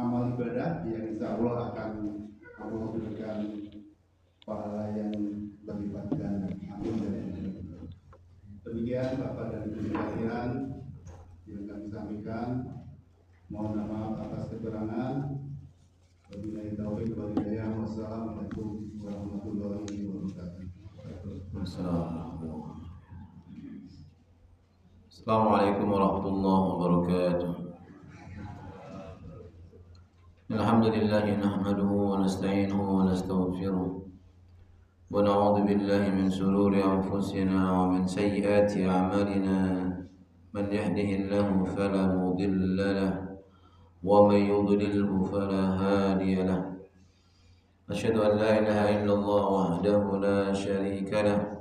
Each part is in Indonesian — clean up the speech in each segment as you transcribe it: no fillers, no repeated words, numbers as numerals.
amal ibadah yang insya Allah akan Allah berikan pahala yang berlipat ganda. Amin. Demikian Bapak dan Ibu sekalian yang kami sampaikan. Mohon maaf atas kekurangan. Wabillahi taufiq wal hidayah. Wassalamualaikum warahmatullahi wabarakatuh. Assalamualaikum warahmatullahi wabarakatuh. Alhamdulillah nahmaduhu wa nasta'inuhu wa nastaghfiruh wa na'udzu billahi min shururi anfusina wa min sayyiati a'malina. Man yahdihillahu fala mudilla lahu wa man yudlilhu fala hadiya lahu. Asyhadu an la ilaha illallah wahdahu la syarika lahu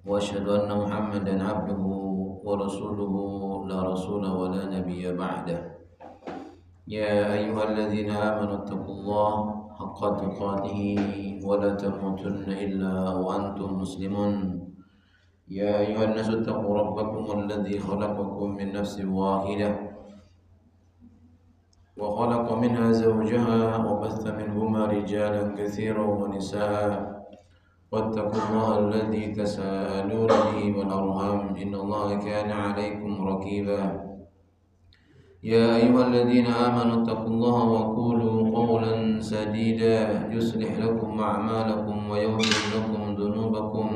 wa asyhadu anna Muhammadan abduhu wa rasuluhu la rasula wa la nabiyya ba'dah. Ya ayyuhalladzina amanu taqullaha haqqa tuqatih wa la tamutunna illa wa antum muslimun. Ya ayyuhan nasu taqu rabbakum alladzi khalaqakum min nafsin wahidah wa khalaqa minha zawjaha wa batha minhuma rijalan katsiran wa nisaa. Wattaqullaha alladzi tasaaluna bihi wal arham innallaha kana 'alaykum raqiba. Ya ayyuhalladzina amanu taqullaha wa qulu qawlan sadida yuslih lakum a'malakum wa yaghfir lakum dhunubakum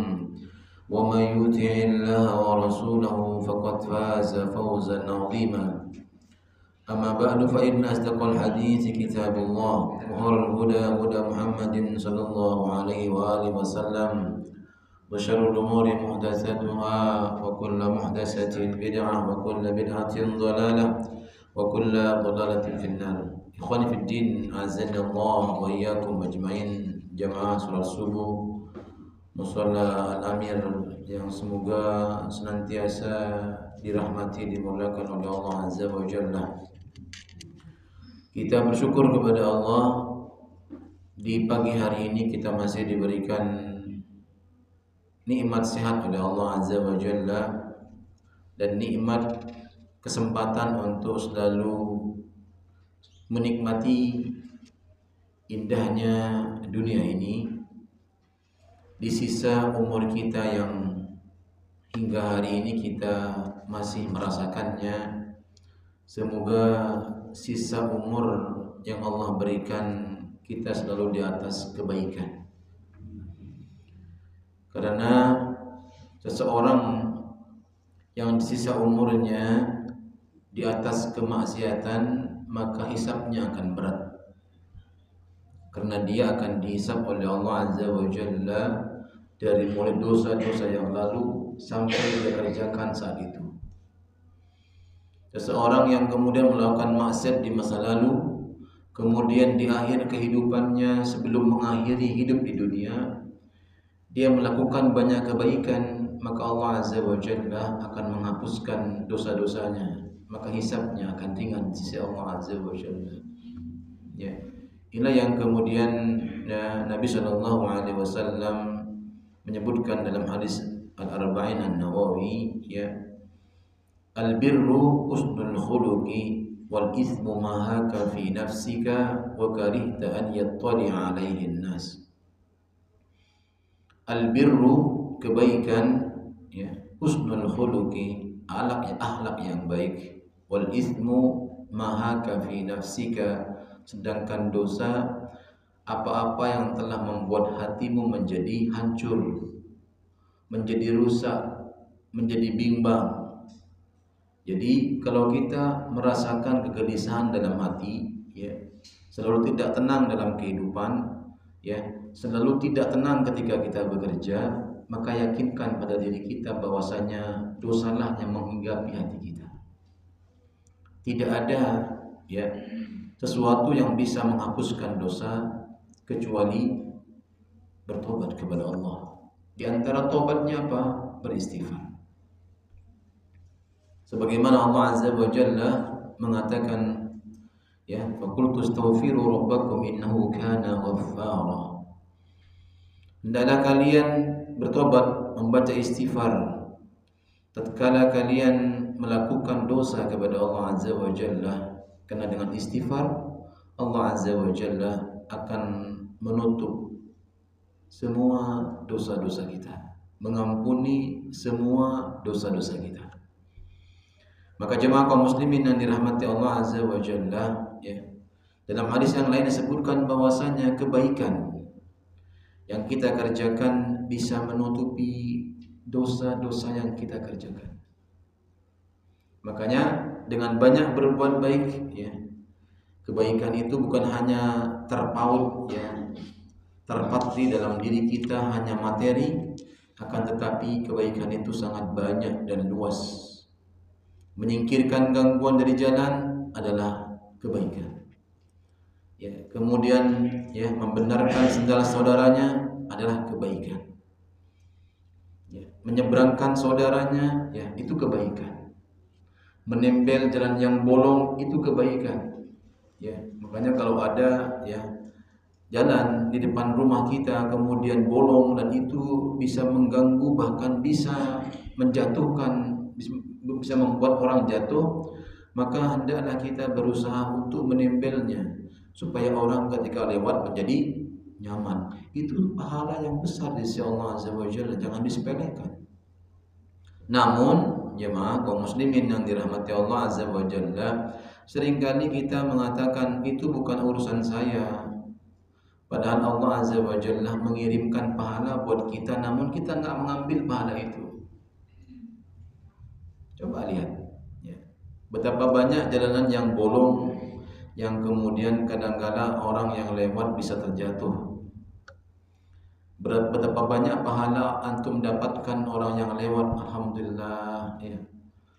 wa may yuti'illaha wa rasulahu faqad faza fawzan 'azima. Amma ba'du fa inna asdaqal hadithi kitabullah wa khairal huda huda Muhammadin sallallahu alaihi wa alihi wasallam wa syarrul umuri muhdatsatuha wa kullu muhdatsatin bid'ah wa kullu bid'atin dhalalah wa kullu dhalalatin finnar. Ikhwani fid din, azza Allah wa iyyakum ajmain. Jamaah salat subuh musalla al-amir yang semoga senantiasa dirahmati dimuliakan oleh Allah azza wa jalla. Kita bersyukur kepada Allah di pagi hari ini kita masih diberikan nikmat sehat oleh Allah azza wa jalla dan nikmat kesempatan untuk selalu menikmati indahnya dunia ini di sisa umur kita yang hingga hari ini kita masih merasakannya. Semoga sisa umur yang Allah berikan kita selalu di atas kebaikan. Karena seseorang yang sisa umurnya di atas kemaksiatan, maka hisabnya akan berat. Karena dia akan dihisab oleh Allah azza wa jalla dari mulai dosa-dosa yang lalu sampai dia kerjakan saat itu. Seseorang yang kemudian melakukan maksiat di masa lalu, kemudian di akhir kehidupannya sebelum mengakhiri hidup di dunia, dia melakukan banyak kebaikan, maka Allah azza wa jalla akan menghapuskan dosa-dosanya, maka hisabnya akan ringan di sisi Allah azza wa jalla. Ya, inilah yang kemudian Nabi sallallahu alaihi wasallam menyebutkan dalam hadis Al-Arba'in An-Nawawi, ya, al-birru husnul khuluqi wal ithmu ma haka fi nafsika wa karihta an yattali'a alaihi an-nas. Al-birru kebaikan, ya, husnul khuluqi akhlak yang baik, wal ithmu ma haka fi nafsika, sedangkan dosa apa-apa yang telah membuat hatimu menjadi hancur, menjadi rusak, menjadi bimbang. Jadi kalau kita merasakan kegelisahan dalam hati, ya, selalu tidak tenang dalam kehidupan, ya, selalu tidak tenang ketika kita bekerja, maka yakinkan pada diri kita bahwasanya dosalah yang menghinggapi hati kita. Tidak ada, ya, sesuatu yang bisa menghapuskan dosa kecuali bertobat kepada Allah. Di antara tobatnya apa? Beristighfar. Sebagaimana Allah azza wa jalla mengatakan, ya, faqultu astaghfiru rabbakum innahu kana ghaffara. Hendaklah kalian bertobat, membaca istighfar tatkala kalian melakukan dosa kepada Allah azza wa jalla, karena dengan istighfar Allah Azza wa Jalla akan menutup semua dosa-dosa kita, mengampuni semua dosa-dosa kita. Maka jemaah kaum muslimin yang dirahmati Allah Azza wa Jalla, ya, dalam hadis yang lain disebutkan bahwasanya kebaikan yang kita kerjakan bisa menutupi dosa-dosa yang kita kerjakan. Makanya dengan banyak berbuat baik, ya, kebaikan itu bukan hanya terpaut, ya, terpatri dalam diri kita hanya materi, akan tetapi kebaikan itu sangat banyak dan luas. Menyingkirkan gangguan dari jalan adalah kebaikan. Ya, kemudian ya, membenarkan sendal saudaranya adalah kebaikan. Ya, menyeberangkan saudaranya, ya, itu kebaikan. Menempel jalan yang bolong itu kebaikan. Ya, makanya kalau ada, ya, jalan di depan rumah kita kemudian bolong dan itu bisa mengganggu, bahkan bisa menjatuhkan, bisa membuat orang jatuh, maka hendaklah kita berusaha untuk menempelnya supaya orang ketika lewat menjadi nyaman. Itu pahala yang besar di sisi Allah Azza wa Jalla, jangan disepelekan. Namun jemaah kaum muslimin yang dirahmati Allah Azza wa Jalla, seringkali kita mengatakan itu bukan urusan saya. Padahal Allah Azza wa Jalla mengirimkan pahala buat kita, namun kita nggak mengambil pahala itu. Coba lihat, ya, betapa banyak jalanan yang bolong, yang kemudian kadang-kala orang yang lewat bisa terjatuh. Betapa banyak pahala antum dapatkan orang yang lewat, alhamdulillah, ya.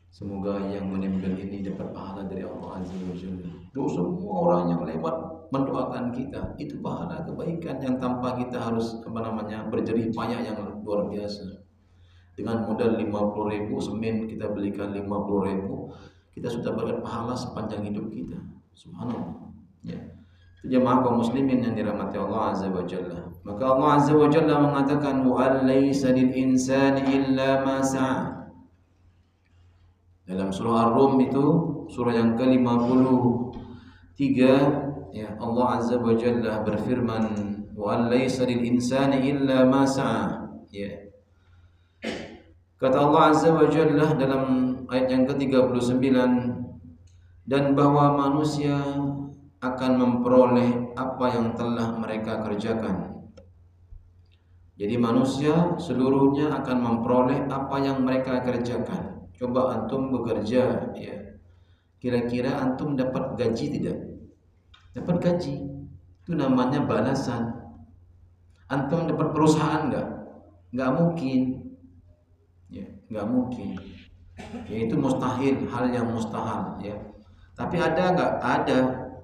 Semoga yang menempel ini dapat pahala dari Allah Azza wa Jalla. Semua orang yang lewat mendoakan kita, itu pahala kebaikan yang tanpa kita harus berjerih payah yang luar biasa. Dengan modal 50.000 semen kita belikan 50.000, kita sudah berkat pahala sepanjang hidup kita. Subhanallah. Ya. Itu jemaah kaum muslimin yang dirahmati Allah Azza wa Jalla. Maka Allah Azza wa Jalla mengatakan, wa alaysa lil insani illa ma sa'a. Dalam surah Ar-Rum itu, surah yang ke-53, ya, Allah Azza wa Jalla berfirman, wa alaysa lil insani illa ma sa'a. Ya. Kata Allah Azza wa Jalla dalam ayat yang ke-39, dan bahwa manusia akan memperoleh apa yang telah mereka kerjakan. Jadi manusia seluruhnya akan memperoleh apa yang mereka kerjakan. Coba antum bekerja, ya, kira-kira antum dapat gaji tidak? Dapat gaji, itu namanya balasan. Antum dapat perusahaan enggak? Enggak mungkin, ya, enggak mungkin. Ya, itu mustahil, hal yang mustahil, ya. Tapi ada enggak? Ada.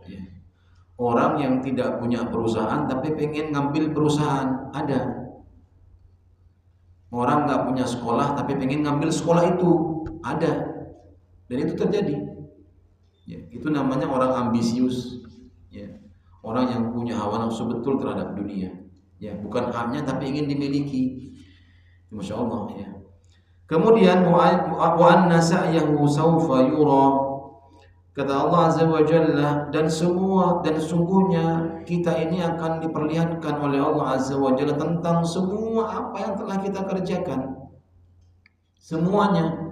Ya. Orang yang tidak punya perusahaan tapi pengen ngambil perusahaan, ada. Orang nggak punya sekolah tapi pengen ngambil sekolah itu, ada. Dan itu terjadi. Ya, itu namanya orang ambisius. Ya. Orang yang punya hawa nafsu betul terhadap dunia. Ya, bukan haknya tapi ingin dimiliki. Masya Allah, ya. Kemudian wa anna sa'yahu sawfa yura. Kata Allah Azza wa Jalla, dan sungguhnya kita ini akan diperlihatkan oleh Allah Azza wa Jalla tentang semua apa yang telah kita kerjakan. Semuanya.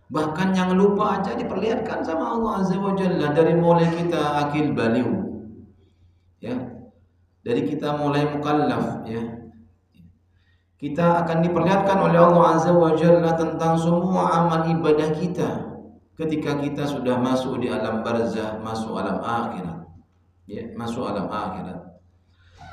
Bahkan yang lupa aja diperlihatkan sama Allah Azza wa Jalla, dari mulai kita akil baliw, ya. Dari kita mulai mukallaf, ya. Kita akan diperlihatkan oleh Allah Azza wa Jalla tentang semua amal ibadah kita. Ketika kita sudah masuk di alam barzah, masuk alam akhirat, ya, masuk alam akhirat.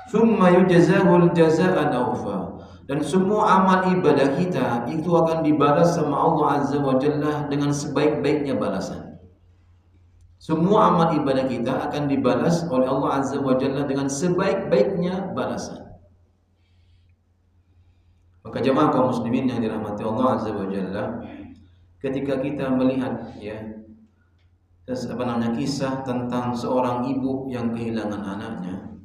Tsumma yujzahul jazaa'an awfa. Dan semua amal ibadah kita itu akan dibalas sama Allah Azza wa Jalla dengan sebaik-baiknya balasan. Semua amal ibadah kita akan dibalas oleh Allah Azza wa Jalla dengan sebaik-baiknya balasan. Maka jemaah kaum muslimin yang dirahmati Allah Azza wa Jalla, ketika kita melihat, ya, kisah tentang seorang ibu yang kehilangan anaknya.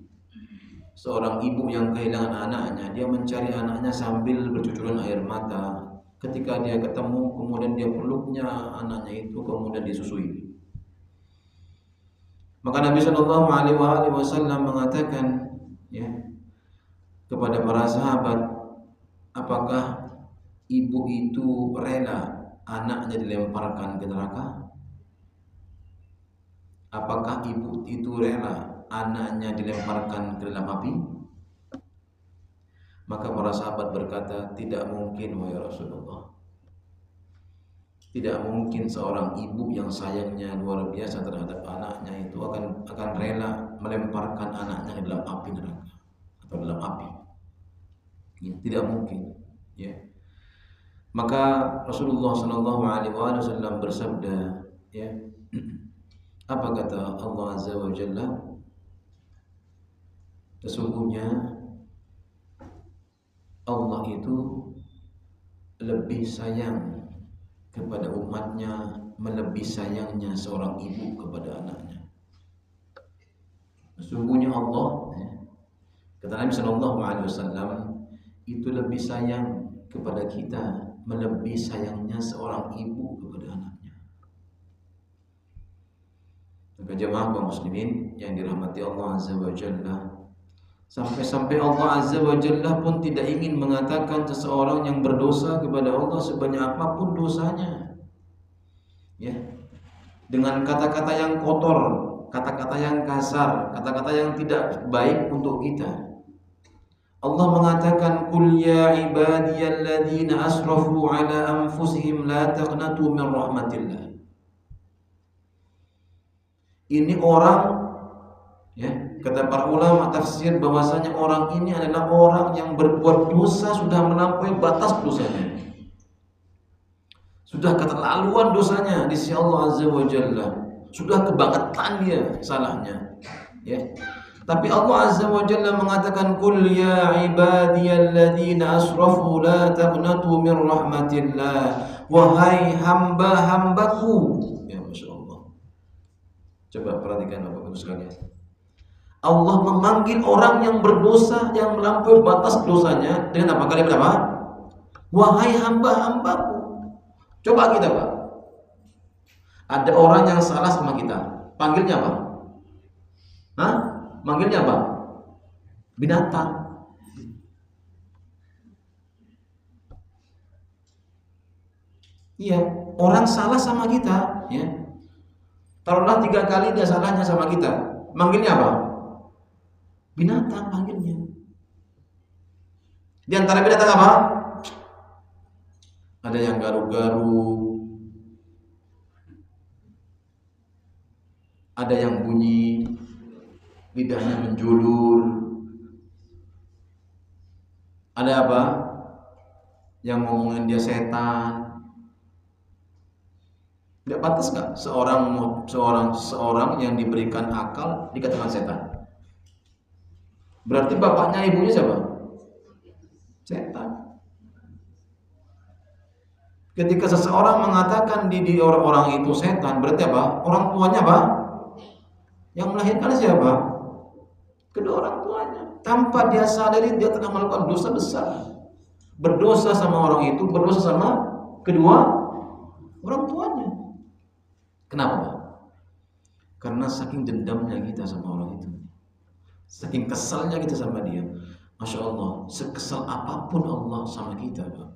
Seorang ibu yang kehilangan anaknya, dia mencari anaknya sambil bercucuran air mata. Ketika dia ketemu, kemudian dia peluknya anaknya itu, kemudian disusui. Maka Nabi Shallallahu Alaihi Wasallam mengatakan ya kepada para sahabat, apakah ibu itu rela anaknya dilemparkan ke neraka? Apakah ibu itu rela anaknya dilemparkan ke dalam api? Maka para sahabat berkata, tidak mungkin wahai Rasulullah. Tidak mungkin seorang ibu yang sayangnya luar biasa terhadap anaknya itu akan rela melemparkan anaknya ke dalam api neraka atau dalam api. Ya, tidak mungkin. Ya. Maka Rasulullah Shallallahu Alaihi Wasallam bersabda, ya, apa kata Allah Azza wa Jalla? Sesungguhnya Allah itu lebih sayang kepada umatnya melebihi sayangnya seorang ibu kepada anaknya. Sesungguhnya Allah, kata Nabi Shallallahu Alaihi Wasallam, itu lebih sayang kepada kita melebihi sayangnya seorang ibu kepada anaknya. Maka jemaah kaum muslimin yang dirahmati Allah Azza wa Jalla, sampai-sampai Allah Azza wa Jalla pun tidak ingin mengatakan seseorang yang berdosa kepada Allah sebanyak apapun dosanya, ya, dengan kata-kata yang kotor, kata-kata yang kasar, kata-kata yang tidak baik untuk kita. Allah mengatakan, "Qul ya ibadiyalladzina asrafu ala anfusihim la taqnatu min rahmatillah." Ini orang, ya, kata para ulama tafsir bahwasanya orang ini adalah orang yang berbuat dosa sudah melampaui batas dosanya. Sudah keterlaluan dosanya di sisi Allah Azza wa Jalla. Sudah kebangetan dia salahnya. Ya. Tapi Allah Azza wa Jalla mengatakan, "Qul ya ibadiyalladzina asrafu la taqnatu min rahmatillah." Wahai hamba-hambaku. Ya Masya Allah. Coba perhatikan Bapak Ibu sekalian. Allah memanggil orang yang berdosa, yang melampaui batas dosanya dengan apa? Kalimat apa? Wahai hamba-hambaku. Coba kita, Pak. Ada orang yang salah sama kita. Panggilnya apa? Hah? Manggilnya apa? Binatang. Iya, orang salah sama kita, ya. Taruhlah 3 kali dia salahnya sama kita. Manggilnya apa? Binatang panggilnya. Di antara binatang apa? Ada yang garu-garu, ada yang bunyi, lidahnya menjulur, ada apa? Yang ngomongin dia setan. Tidak pantas nggak seorang yang diberikan akal dikatakan setan? Berarti bapaknya ibunya siapa? Setan. Ketika seseorang mengatakan di orang itu setan, berarti apa? Orang tuanya apa? Yang melahirkan siapa? Kedua orang tuanya. Tanpa dia sadari dia telah melakukan dosa besar. Berdosa sama orang itu, berdosa sama kedua orang tuanya. Kenapa? Karena saking dendamnya kita sama orang itu. Saking kesalnya kita sama dia. Masya Allah, sekesal apapun Allah sama kita, Pak.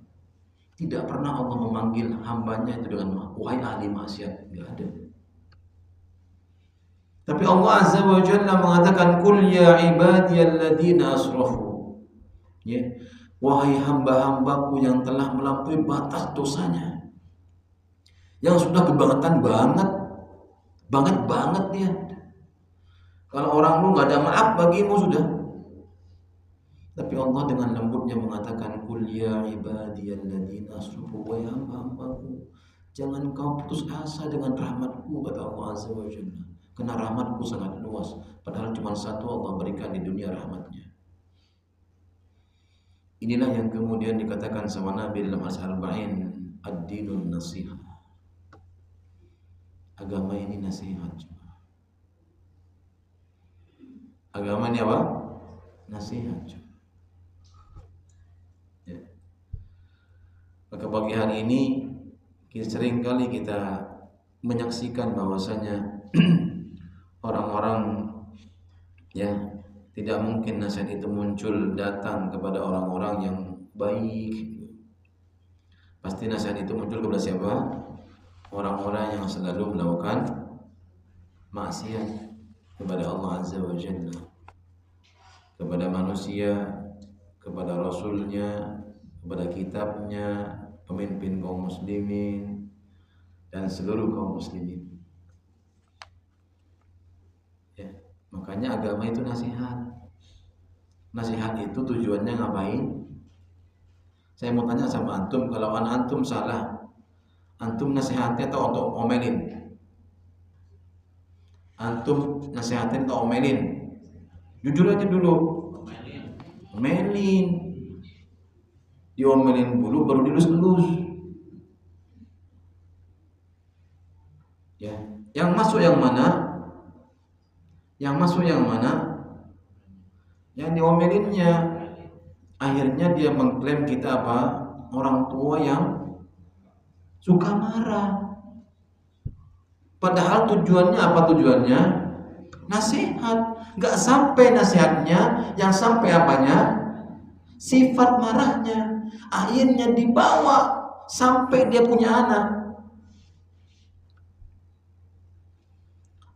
Tidak pernah Allah memanggil hambanya itu dengan wahai ahli maksiat. Tidak ada. Tapi Allah Azza wa Jalla mengatakan, "Qul ya ibadiyalladzina asrafu." Ya, wahai hamba-hambaku yang telah melampaui batas dosanya. Yang sudah kebangetan banget dia. Kalau orang lu nggak ada maaf bagimu sudah. Tapi Allah dengan lembutnya mengatakan, "Qul ya ibadiyalladzina asrafu," wahai hamba-hambaku, jangan kau putus asa dengan rahmatku, kata Allah Azza wa Jalla. Karena rahmatku sangat luas. Padahal cuma satu Allah berikan di dunia rahmatnya. Inilah yang kemudian dikatakan sama Nabi dalam Al-Arba'in, ad-dinun nasihat. Agama ini nasihat. Agama ini apa? Nasihat. Ya. Maka pagi hari ini sering kali kita menyaksikan bahwasanya orang-orang ya, tidak mungkin nasihat itu muncul datang kepada orang-orang yang baik. Pasti nasihat itu muncul kepada siapa? Orang-orang yang selalu melakukan maksiat kepada Allah Azza wa Jalla, kepada manusia, kepada Rasulnya, kepada kitabnya, pemimpin kaum muslimin dan seluruh kaum muslimin. Ya, makanya agama itu nasihat. Nasihat itu tujuannya ngapain? Saya mau tanya sama antum, kalau antum salah, antum nasihatnya atau untuk omelin? Antum nasihatin atau omelin? Jujur aja dulu. Omelin. Diomelin dulu baru dilus-lus. Ya, yang masuk yang mana? Yang masuk yang mana? Yang diomelinnya. Akhirnya dia mengklaim kita apa? Orang tua yang suka marah. Padahal tujuannya apa tujuannya? Nasihat. Gak sampai nasihatnya, yang sampai apanya? Sifat marahnya. Akhirnya dibawa sampai dia punya anak.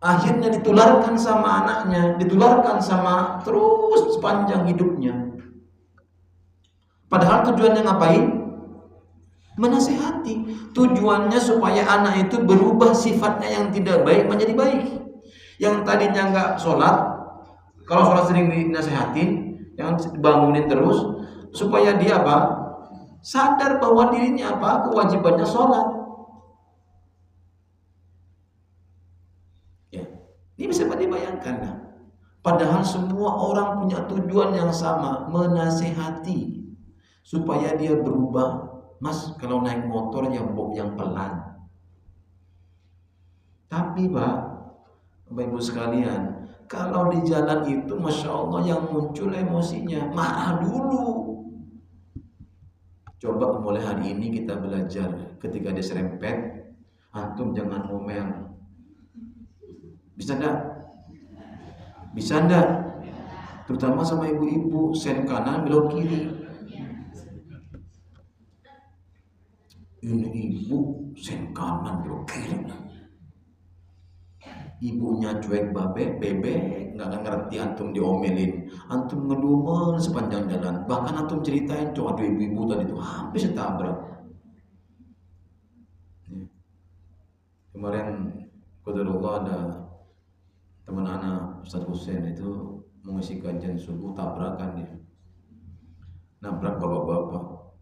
Akhirnya ditularkan sama anaknya, ditularkan sama terus sepanjang hidupnya. Padahal tujuannya ngapain? Menasihati. Tujuannya supaya anak itu berubah sifatnya yang tidak baik menjadi baik. Yang tadinya nggak sholat, kalau sholat sering dinasihatin, yang bangunin terus supaya dia apa? Sadar bahwa dirinya apa? Kewajibannya sholat. Ya, ini bisa dibayangkan lah. Padahal semua orang punya tujuan yang sama, menasihati supaya dia berubah. Mas, kalau naik motor yang pelan. Tapi Pak, Bapak Ibu sekalian, kalau di jalan itu Masya Allah yang muncul emosinya marah dulu. Coba mulai hari ini kita belajar, ketika diserempet, antum jangan ngomel. Bisa enggak? Bisa enggak? Terutama sama ibu-ibu, sen kanan belok kiri. Ini ibu sen kanan belok kiri. Ibunya cuek bebek, nggak ngerti antum diomelin, antum ngedumel sepanjang jalan. Bahkan antum ceritain, coba aduh ibu-ibu tadi itu hampir setabrak. Kemarin qadarullah ada teman anak Ustaz Husain itu mengisi kajian subuh, tabrakan dia, nabrak bapak-bapak.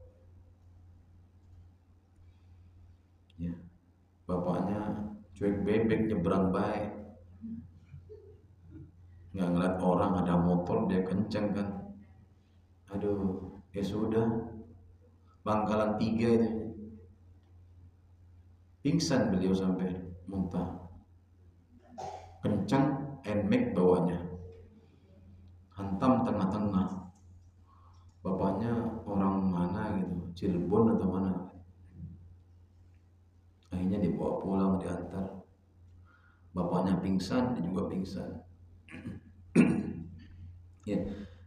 Ya, bapaknya cuek bebek nyebrang baik, nggak ngeliat orang ada motor dia kenceng kan. Aduh, ya sudah, Bangkalan 3 itu pingsan beliau sampai muntah. Kencang, NMAX bawahnya, hantam tengah-tengah. Bapaknya orang mana gitu, Cirebon atau mana. Akhirnya dibawa pulang, diantar. Bapaknya pingsan, dia juga pingsan. Ya,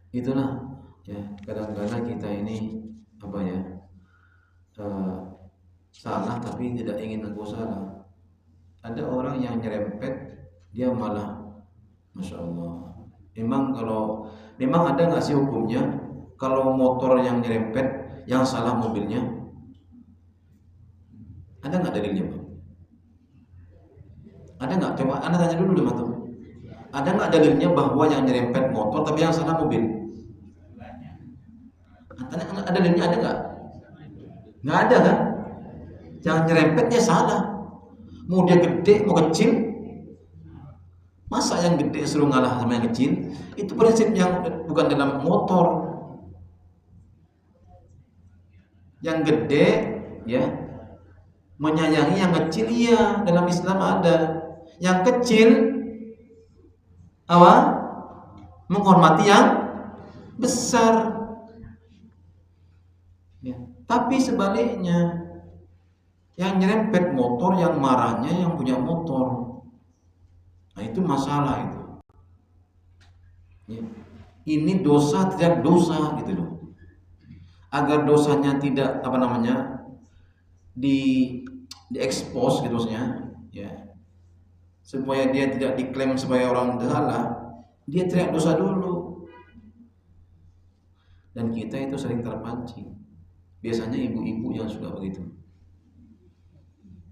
itulah ya, kadang-kadang kita ini apa ya, salah tapi tidak ingin aku salah. Ada orang yang nyerempet, dia malah Masya Allah. Memang ada nggak sih hukumnya kalau motor yang nyerempet yang salah mobilnya? Ada nggak dalilnya, Pak? Ada nggak? Coba Anda tanya dulu deh, Matum. Ada nggak dalilnya bahwa yang nyerempet motor tapi yang salah mobil? Ada dalilnya, ada nggak? Nggak ada kan? Yang nyerempetnya salah. Mau dia gede, mau kecil, masa yang gede suruh ngalah sama yang kecil? Itu prinsip yang bukan dalam motor. Yang gede, ya, menyayangi yang kecil, iya, dalam Islam ada. Yang kecil apa? Menghormati yang besar. Ya. Tapi sebaliknya, yang nyerempet motor yang marahnya yang punya motor. Nah itu masalah itu. Ya. Ini dosa tidak dosa gitu loh. Agar dosanya tidak diekspos gitu maksudnya, ya. Supaya dia tidak diklaim sebagai orang salah, dia teriak dosa dulu. Dan kita itu sering terpancing. Biasanya ibu-ibu yang suka begitu.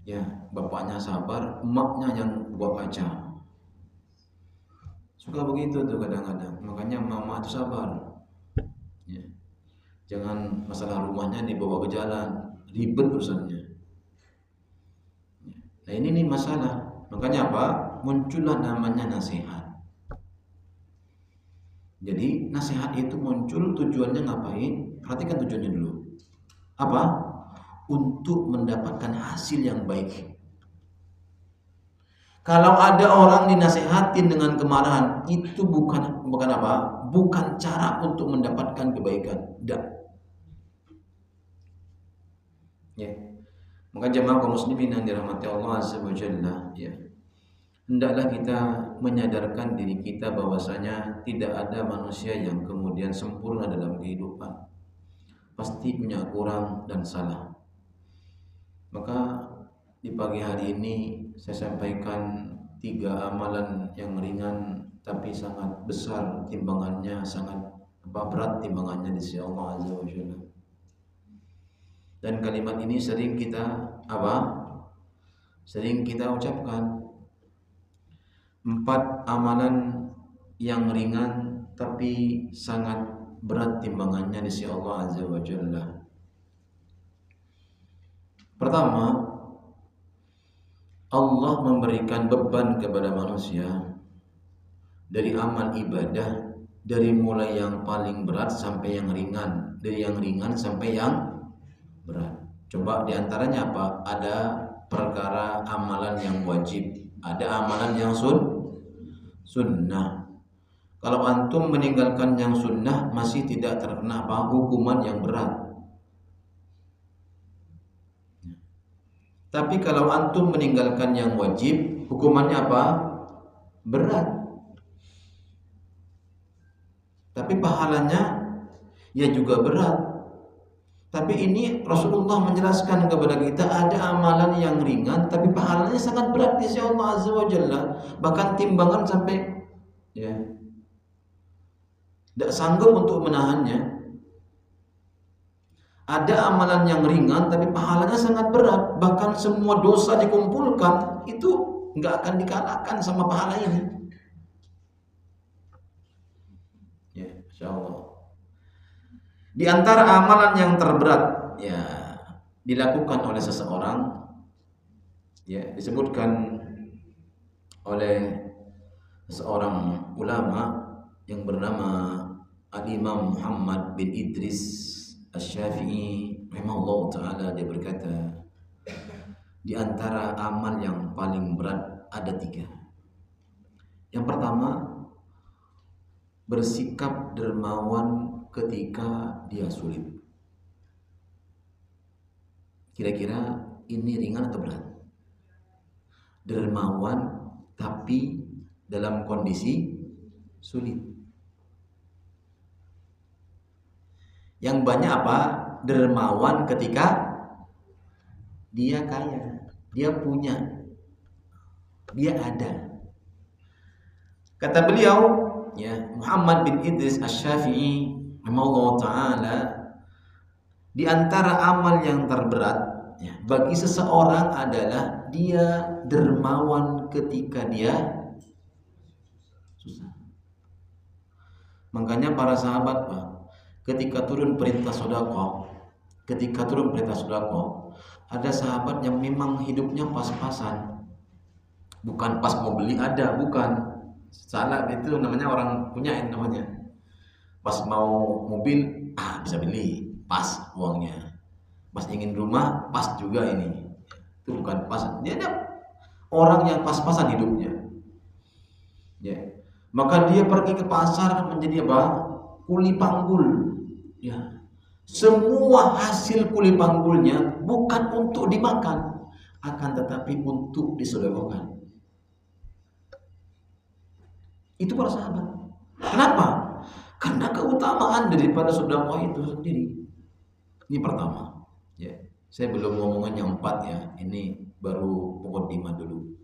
Ya, bapaknya sabar, emaknya yang buat kaca. Suka begitu tuh kadang-kadang. Makanya mama itu sabar. Ya. Jangan masalah rumahnya dibawa ke jalan, ribet urusannya. Nah ini nih masalah. Makanya apa? Muncullah namanya nasihat. Jadi nasihat itu muncul tujuannya ngapain? Perhatikan tujuannya dulu. Apa? Untuk mendapatkan hasil yang baik. Kalau ada orang dinasihatin dengan kemarahan, itu bukan apa? Bukan cara untuk mendapatkan kebaikan. Tidak. Ya. Maka jemaah kaum muslimin yang dirahmati Allah Azza wa Jalla, ya. Hendaklah kita menyadarkan diri kita bahwasanya tidak ada manusia yang kemudian sempurna dalam kehidupan. Pasti punya kurang dan salah. Maka di pagi hari ini saya sampaikan 3 amalan yang ringan tapi sangat besar timbangannya, sangat berat timbangannya di sisi Allah Azza wa Jalla. Dan kalimat ini sering kita ucapkan. 4 amalan yang ringan tapi sangat berat timbangannya di sisi Allah Azza wa Jalla. Pertama, Allah memberikan beban kepada manusia dari amal ibadah, dari mulai yang paling berat sampai yang ringan, dari yang ringan sampai yang berat. Coba diantaranya apa? Ada perkara amalan yang wajib, ada amalan yang sunnah. Kalau antum meninggalkan yang sunnah masih tidak terkena hukuman yang berat. Tapi kalau antum meninggalkan yang wajib, hukumannya apa? Berat. Tapi pahalanya ya juga berat. Tapi ini Rasulullah menjelaskan kepada kita ada amalan yang ringan tapi pahalanya sangat berat di sisi Allah Azza wa Jalla. Bahkan timbangan sampai tidak sanggup untuk menahannya. Ada amalan yang ringan tapi pahalanya sangat berat. Bahkan semua dosa dikumpulkan itu nggak akan dikalahkan sama pahala ini. Ya, insyaallah. Di antara amalan yang terberat ya dilakukan oleh seseorang, ya disebutkan oleh seorang ulama yang bernama Al-Imam Muhammad bin Idris Asy-Syafi'i rahimahullah ta'ala, dia berkata di antara amal yang paling berat ada 3. Yang pertama, bersikap dermawan ketika dia sulit. Kira-kira ini ringan atau berat? Dermawan tapi dalam kondisi sulit. Yang banyak apa? Dermawan ketika dia kaya, dia punya, dia ada. Kata beliau, ya, Muhammad bin Idris Asy-Syafi'i rahimahullah ta'ala, di antara amal yang terberat ya, bagi seseorang adalah dia dermawan ketika dia susah. Makanya para sahabat ketika turun perintah sedekah, ada sahabat yang memang hidupnya pas-pasan. Bukan pas mau beli ada, bukan. Salah, itu namanya orang punya namanya. Pas mau mobil, bisa beli, pas uangnya. Pas ingin rumah, pas juga ini. Itu bukan pas. Dia ada orang yang pas-pasan hidupnya. Ya. Maka dia pergi ke pasar menjadi apa? Kuli panggul. Ya. Semua hasil kuli panggulnya bukan untuk dimakan, akan tetapi untuk disedekahkan. Itu para sahabat. Kenapa? Karena keutamaan daripada sedekah itu sendiri. Ini pertama. Ya, saya belum ngomongin yang 4 ya. Ini baru mukadimah dulu.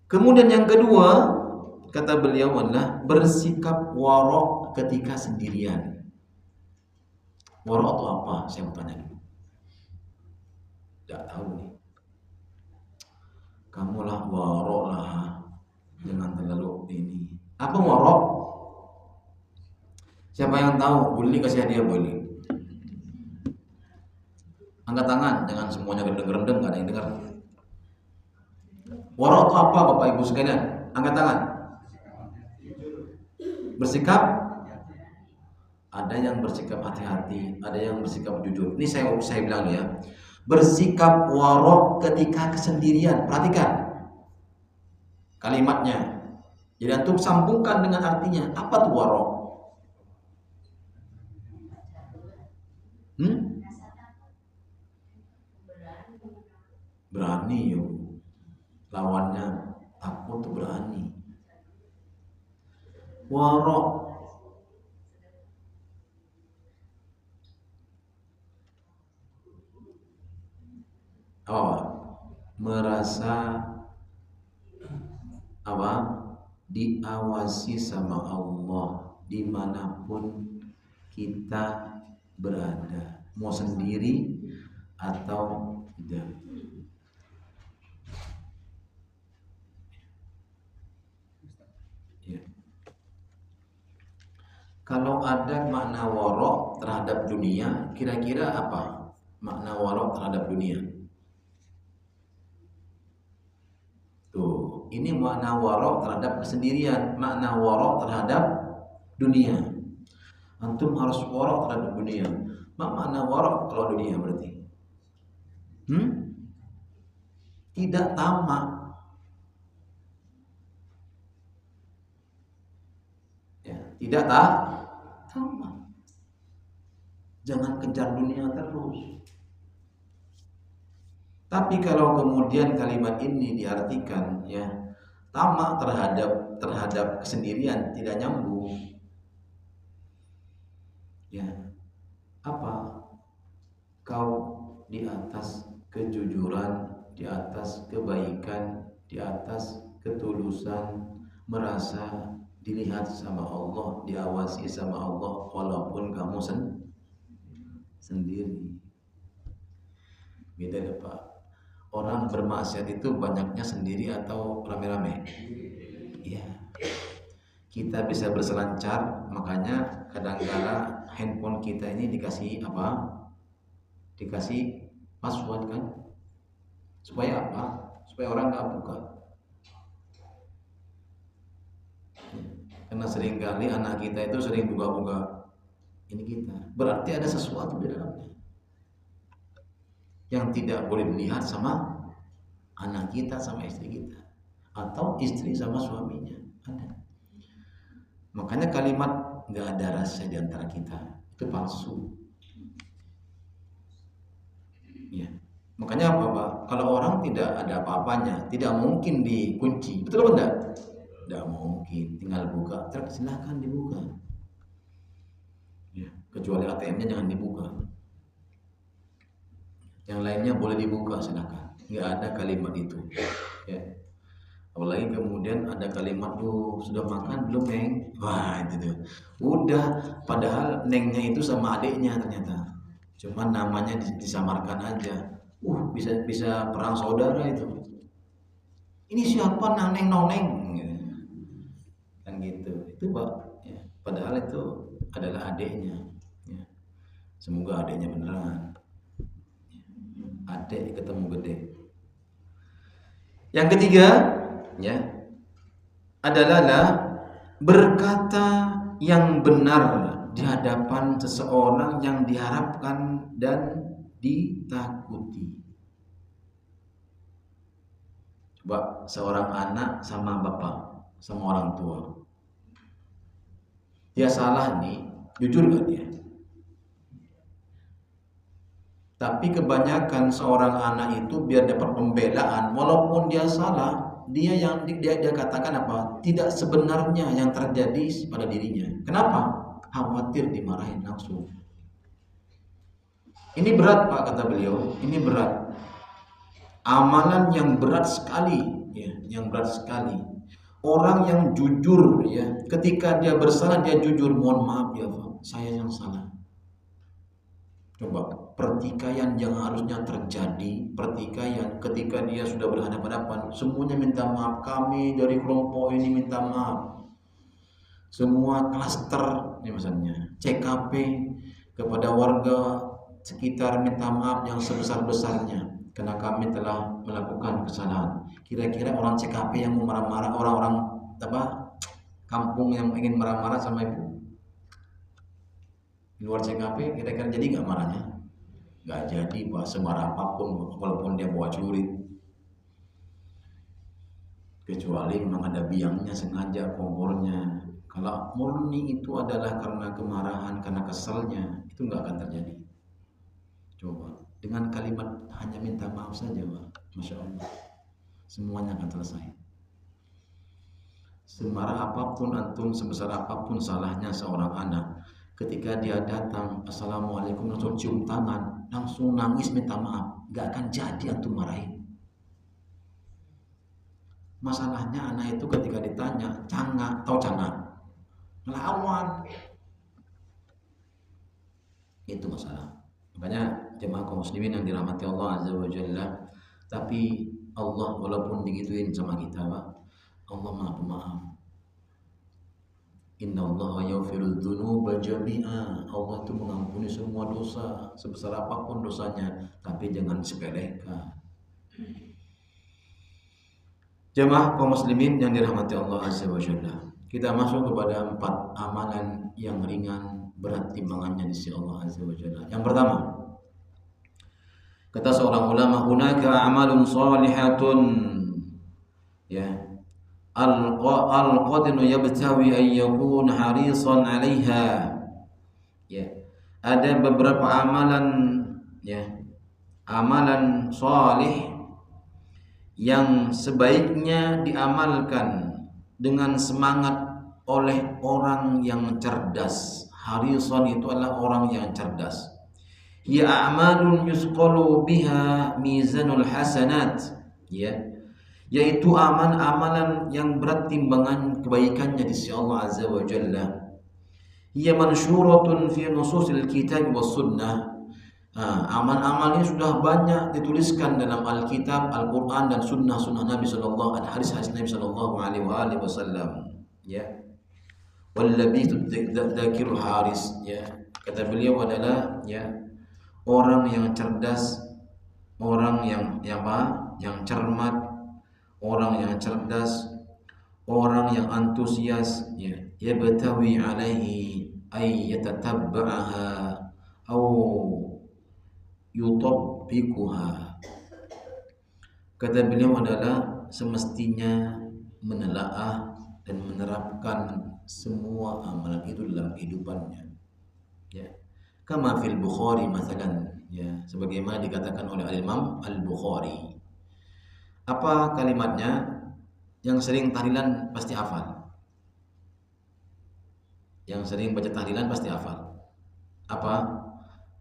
Kemudian yang kedua, kata beliau adalah bersikap warok ketika sendirian. Warok itu apa? Saya mau tanya dulu. Tidak tahu nih. Kamulah warok lah, jangan terlalu ini. Apa warok? Siapa yang tahu? Boleh kasih hadiah boleh. Angkat tangan, jangan semuanya gendeng-gendeng, gak ada yang dengar. Warok itu apa Bapak Ibu sekalian? Angkat tangan. Bersikap, ada yang bersikap hati-hati, ada yang bersikap jujur. Ini saya bilang ya, bersikap warok ketika kesendirian. Perhatikan kalimatnya. Jadi antum sambungkan dengan artinya. Apa tuh warok? Berani yuk. Lawannya takut tuh berani. Warok apa? Merasa apa? Diawasi sama Allah dimanapun kita berada, mau sendiri atau tidak. Ya. Kalau ada makna warok terhadap dunia, kira-kira apa makna warok terhadap dunia? Tuh, ini makna warok terhadap kesendirian, makna warok terhadap dunia. Antum harus warok terhadap dunia. Makna warok kalau dunia berarti? Tidak tamak. Ya, tidak tamak. Jangan kejar dunia terus. Tapi kalau kemudian kalimat ini diartikan ya tamak terhadap kesendirian, tidak nyambung. Ya, apa? Kau di atas kejujuran, di atas kebaikan, di atas ketulusan, merasa dilihat sama Allah, diawasi sama Allah walaupun kamu sendiri. Beda ya Pak. Orang bermaksiat itu banyaknya sendiri atau rame-rame? Iya. Kita bisa berselancar, makanya kadang-kala handphone kita ini dikasih apa? Dikasih password kan? Supaya apa? Supaya orang nggak buka. Karena seringkali anak kita itu sering buka-buka ini kita. Berarti ada sesuatu di dalamnya yang tidak boleh dilihat sama anak kita, sama istri kita, atau istri sama suaminya. Ada. Makanya kalimat nggak ada rasa di antara kita itu palsu. Ya. Makanya apa Pak? Kalau orang tidak ada apa-apanya, tidak mungkin dikunci. Betul apa enggak? Tidak mungkin. Tinggal buka. Silakan dibuka. Ya. Kecuali ATM-nya jangan dibuka. Yang lainnya boleh dibuka, silakan. Nggak ada kalimat itu. Ya. Apalagi kemudian ada kalimat tuh sudah makan belum Neng? Wah itu tuh. Udah, padahal Nengnya itu sama adiknya ternyata. Cuman namanya disamarkan aja. Bisa perang saudara itu. Ini siapa Neng noneng? Kan gitu. Itu Pak. Ya. Padahal itu adalah adiknya. Ya. Semoga adiknya beneran. Adik ketemu gede. Yang ketiga, ya, adalah berkata yang benar di hadapan seseorang yang diharapkan dan ditakuti. Coba seorang anak sama bapak, sama orang tua. Dia salah nih, jujur gak dia? Tapi kebanyakan seorang anak itu biar dapat pembelaan, walaupun dia salah, dia katakan apa? Tidak sebenarnya yang terjadi pada dirinya. Kenapa? Khawatir dimarahin langsung. Ini berat Pak, kata beliau. Ini berat. Amalan yang berat sekali, ya, yang berat sekali. Orang yang jujur, ya, ketika dia bersalah dia jujur, mohon maaf ya Pak, saya yang salah. Coba pertikaian yang harusnya terjadi, pertikaian ketika dia sudah berhadapan-hadapan, semuanya minta maaf, kami dari kelompok ini minta maaf. Semua klaster, ini misalnya CKP kepada warga sekitar minta maaf yang sebesar-besarnya karena kami telah melakukan kesalahan. Kira-kira orang CKP yang mau marah-marah, orang-orang kampung yang ingin marah-marah sama ibu di luar CKP, kira-kira jadi nggak marahnya? Nggak jadi Pak, semarah apapun walaupun dia bawa celurit, kecuali memang ada biangnya sengaja kompornya. Kalau murni itu adalah karena kemarahan, karena keselnya, itu nggak akan terjadi. Coba dengan kalimat hanya minta maaf saja Pak, Masya Allah, semuanya akan selesai. Semarah apapun antum, sebesar apapun salahnya seorang anak, ketika dia datang assalamualaikum langsung cium tangan, langsung nangis minta maaf, gak akan jadi antum marahin. Masalahnya anak itu ketika ditanya cangak, tahu cangak, melawan, itu masalah. Makanya jemaah kaum muslimin yang dirahmati Allah Azza wa Jalla, tapi Allah walaupun digituin sama kita Pak, Allah Maha Pemaaf. Inna Allah yaghfiru dzunuba jami'a. Allah itu mengampuni semua dosa sebesar apapun dosanya, tapi jangan sepelekan. Jemaah kaum muslimin yang dirahmati Allah Azza wa Jalla, kita masuk kepada 4 amalan yang ringan berat timbangannya di sisi Allah Azza wa Jalla. Yang pertama, kata seorang ulama, hunaka amalun shalihatun, ya, al-qadnu yabtawi an yakun harisan 'alaiha. Ya, ada beberapa amalan, ya, amalan salih yang sebaiknya diamalkan dengan semangat oleh orang yang cerdas. Harisan itu adalah orang yang cerdas. Ya a'malun yusqalu biha mizanul hasanat, ya, yaitu amalan yang berat timbangan kebaikannya di sisi Allah Azza wa Jalla. Ia mansyuratun fi nususil kitab was sunnah. Amal-amal ini sudah banyak dituliskan dalam Alkitab, Al-Quran dan sunnah-sunnah Nabi sallallahu alaihi hadis-hadis Nabi sallallahu alaihi wasallam. Ya, wallabithu dzakirul haris, ya, kata beliau adalah, ya, orang yang cerdas, orang yang cermat, orang yang cerdas, orang yang antusias, ya, yabtawi alaihi ay yatatabba'aha au yutabbiquha. Kata beliau adalah semestinya menelaah dan menerapkan semua amalan itu dalam kehidupannya, ya. Kama fil Bukhari masalan, ya, sebagaimana dikatakan oleh Imam Al-Bukhari. Apa kalimatnya? Yang sering tahlilan pasti hafal. Yang sering baca tahlilan pasti hafal. Apa?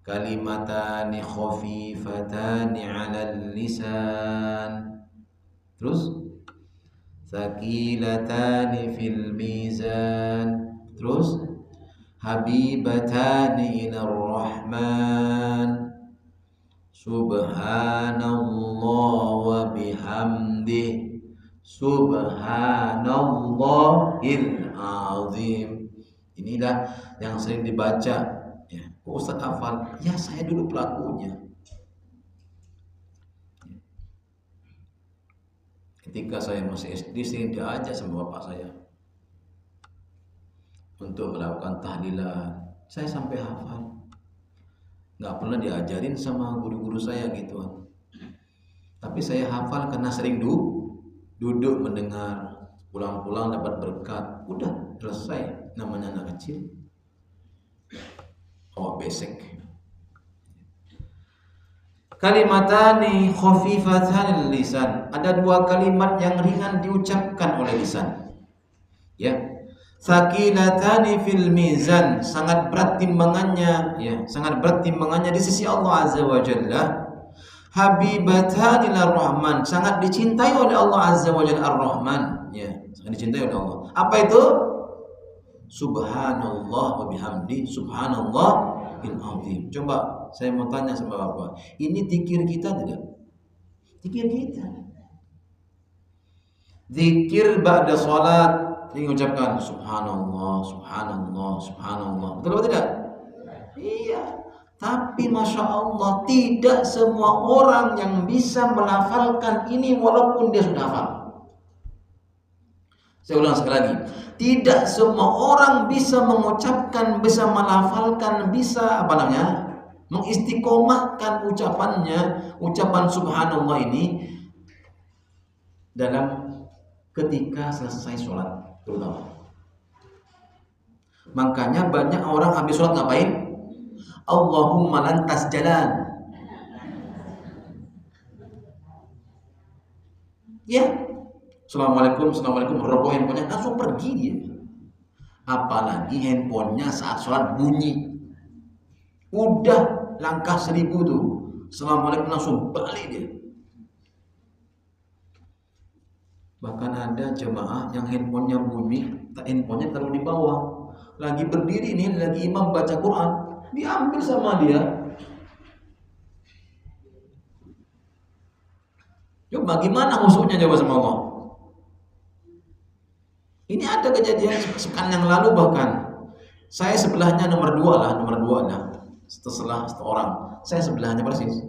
Kalimatani khafifatani 'alal lisan. Terus saqilatani fil mizan. Terus habibatani ilar rahman. Subhanallah wa bihamdih. Subhanallahil azim. Inilah yang sering dibaca. Ya, Ustaz hafal, ya saya dulu pelakunya. Ketika saya masih SD, sering diajak sama bapak saya untuk melakukan tahlilan. Saya sampai hafal. Nggak pernah diajarin sama guru-guru saya gitu. Tapi saya hafal karena sering duduk mendengar, pulang-pulang dapat berkat. Udah selesai, namanya anak kecil. Basic. Kalimatani khafifathanil lisan. Ada dua kalimat yang ringan diucapkan oleh lisan. Ya. Thaqilatani fil mizan, sangat berat timbangannya, ya, sangat berat timbangannya di sisi Allah Azza wa Jalla. Habibatani lir-Rahman, sangat dicintai oleh Allah Azza wa Jalla Ar-Rahman, ya, sangat dicintai oleh Allah. Apa itu? Subhanallah wa bihamdi, subhanallahil azim. Coba saya mau tanya sama Bapak, ini zikir kita tidak? Zikir kita. Zikir ba'da salat, mengucapkan subhanallah, subhanallah, subhanallah. Betul atau tidak? Iya. Tapi Masya Allah, tidak semua orang yang bisa melafalkan ini walaupun dia sudah hafal. Saya ulang sekali lagi. Tidak semua orang bisa mengucapkan, bisa melafalkan, bisa mengistiqomahkan ucapan subhanallah ini dalam ketika selesai sholat terutama. Makanya banyak orang habis sholat ngapain? Allahumma lantas jalan. Ya, Assalamualaikum, Assalamualaikum, roboh handphonenya, langsung pergi dia. Apalagi handphonenya saat sholat bunyi, udah langkah 1000 tuh, Assalamualaikum langsung balik dia. Bahkan ada jemaah yang handphonenya bunyi, handphonenya taruh di bawah, lagi berdiri nih, lagi imam baca Quran, diambil sama dia. Coba gimana khusyuknya, coba sama Allah. Ini ada kejadian sepekan yang lalu, bahkan saya sebelahnya nomor 2 lah, setelah orang, saya sebelahnya persis.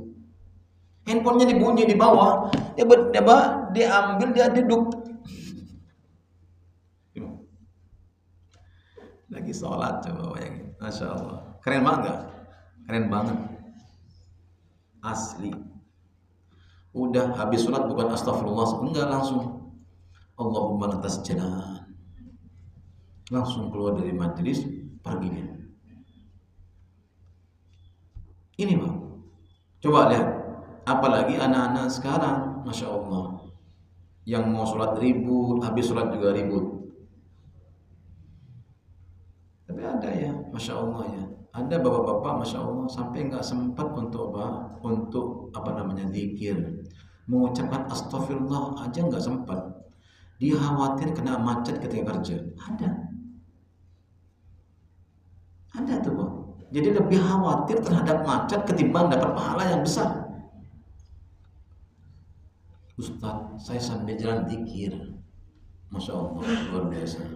Handphonenya dibunyi di bawah, dia ambil, dia duduk. Lagi sholat, coba bayangin. Masya Allah. Keren banget gak? Keren banget. Asli. Udah habis sholat bukan astagfirullah, enggak, langsung Allahumma lantas jalan. Langsung keluar dari majelis, pergi dia. Ini Bang. Coba lihat. Apalagi anak-anak sekarang, Masya Allah, yang mau sholat ribut, habis sholat juga ribut. Tapi ada ya, Masya Allah ya, ada bapak-bapak Masya Allah sampai nggak sempat untuk zikir, mengucapkan astagfirullah aja nggak sempat. Dia khawatir kena macet ketika kerja. Ada tuh Bang. Jadi lebih khawatir terhadap macet ketimbang dapat pahala yang besar. Ustaz, saya sambil jalan zikir, Masya Allah, luar biasa.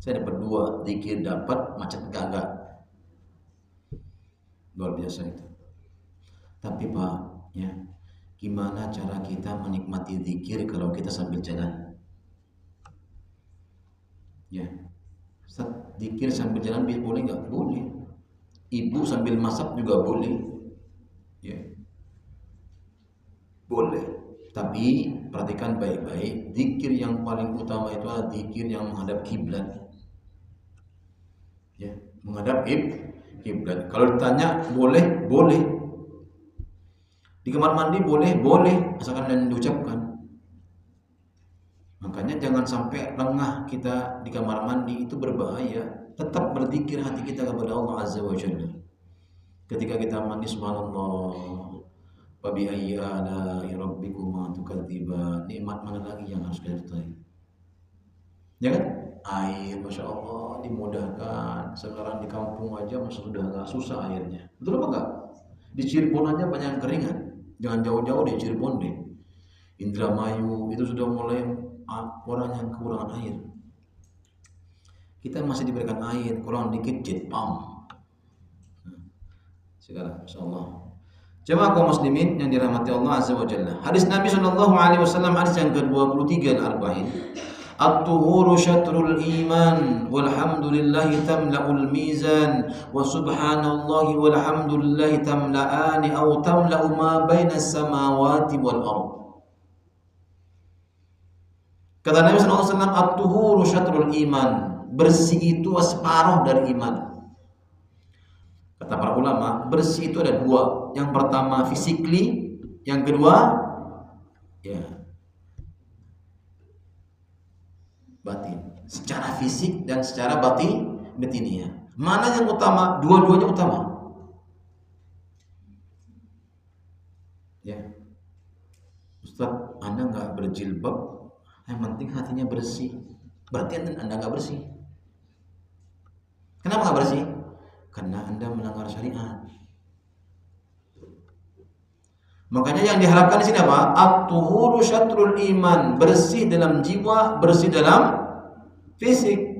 Saya dapat 2, zikir dapat, macet kagak. Luar biasa itu. Tapi Pak, ya, gimana cara kita menikmati zikir kalau kita sambil jalan? Ya, Ustaz, zikir sambil jalan boleh nggak? Boleh. Ibu sambil masak juga boleh. Ya, boleh. Tapi perhatikan baik-baik, zikir yang paling utama itu adalah zikir yang menghadap kiblat. Ya, menghadap kiblat. Kalau ditanya boleh, boleh. Di kamar mandi boleh, asalkan dan diucapkan. Makanya jangan sampai lengah kita di kamar mandi, itu berbahaya. Tetap berzikir hati kita kepada Allah Azza wa Jalla. Ketika kita mandi, subhanallah, wa bi ayyi ala'i rabbikuma tukadziban. Nikmat mana lagi yang harus kita ketahui? Ya kan? Air, Masya Allah, dimudahkan. Sekarang di kampung aja sudah agak susah airnya. Betul apa enggak? Di Cirebon aja banyak yang keringan. Jangan jauh-jauh di Cirebon deh. Indramayu itu sudah mulai orang yang kekurangan air. Kita masih diberikan air, kurang dikit jet pump. Sekarang, Masya Allah. Jemaah kaum muslimin yang dirahmati Allah Azza wa Jalla. Hadis Nabi sallallahu alaihi wasallam, hadis yang ke-23 al-arba'in. At-tuhuru syatrul iman walhamdulillahi tamla'ul mizan wa subhanallahi walhamdulillahi tamla'ani aw tamla'u ma bainas samawati wal ardh. Kata Nabi sallallahu alaihi wasallam, at-tuhuru syatrul iman, bersih itu separuh dari iman. Kata para ulama, bersih itu ada dua. Yang pertama physically, yang kedua ya batin. Secara fisik dan secara batiniah. Mana yang utama? Dua-duanya utama. Ya. Ustaz, Anda nggak berjilbab, yang penting hatinya bersih. Berarti Anda nggak bersih. Kenapa nggak bersih? Karena Anda melanggar syariat. Makanya yang diharapkan di sini apa? At-tuhuru syatrul iman, bersih dalam jiwa, bersih dalam fisik.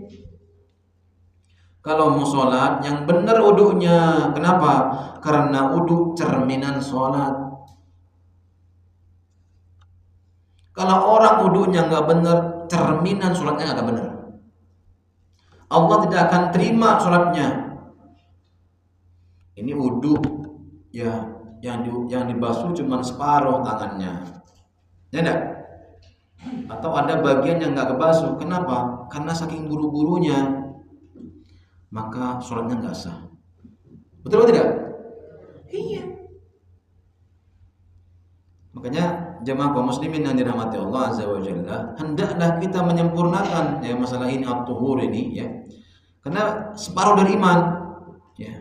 Kalau mau sholat, yang benar wudunya. Kenapa? Karena wudu cerminan sholat. Kalau orang wudunya nggak benar, cerminan sholatnya nggak benar. Allah tidak akan terima sholatnya. Ini wudu ya, yang dibasuh cuma separuh tangannya, ya enggak? Atau ada bagian yang nggak kebasuh. Kenapa? Karena saking buru-burunya, maka sholatnya nggak sah. Betul atau tidak? Iya. Makanya jemaah kaum muslimin yang dirahmati Allah Azza wa Jalla, hendaklah kita menyempurnakan ya masalah ini, at-tuhur ini ya. Karena separuh dari iman ya.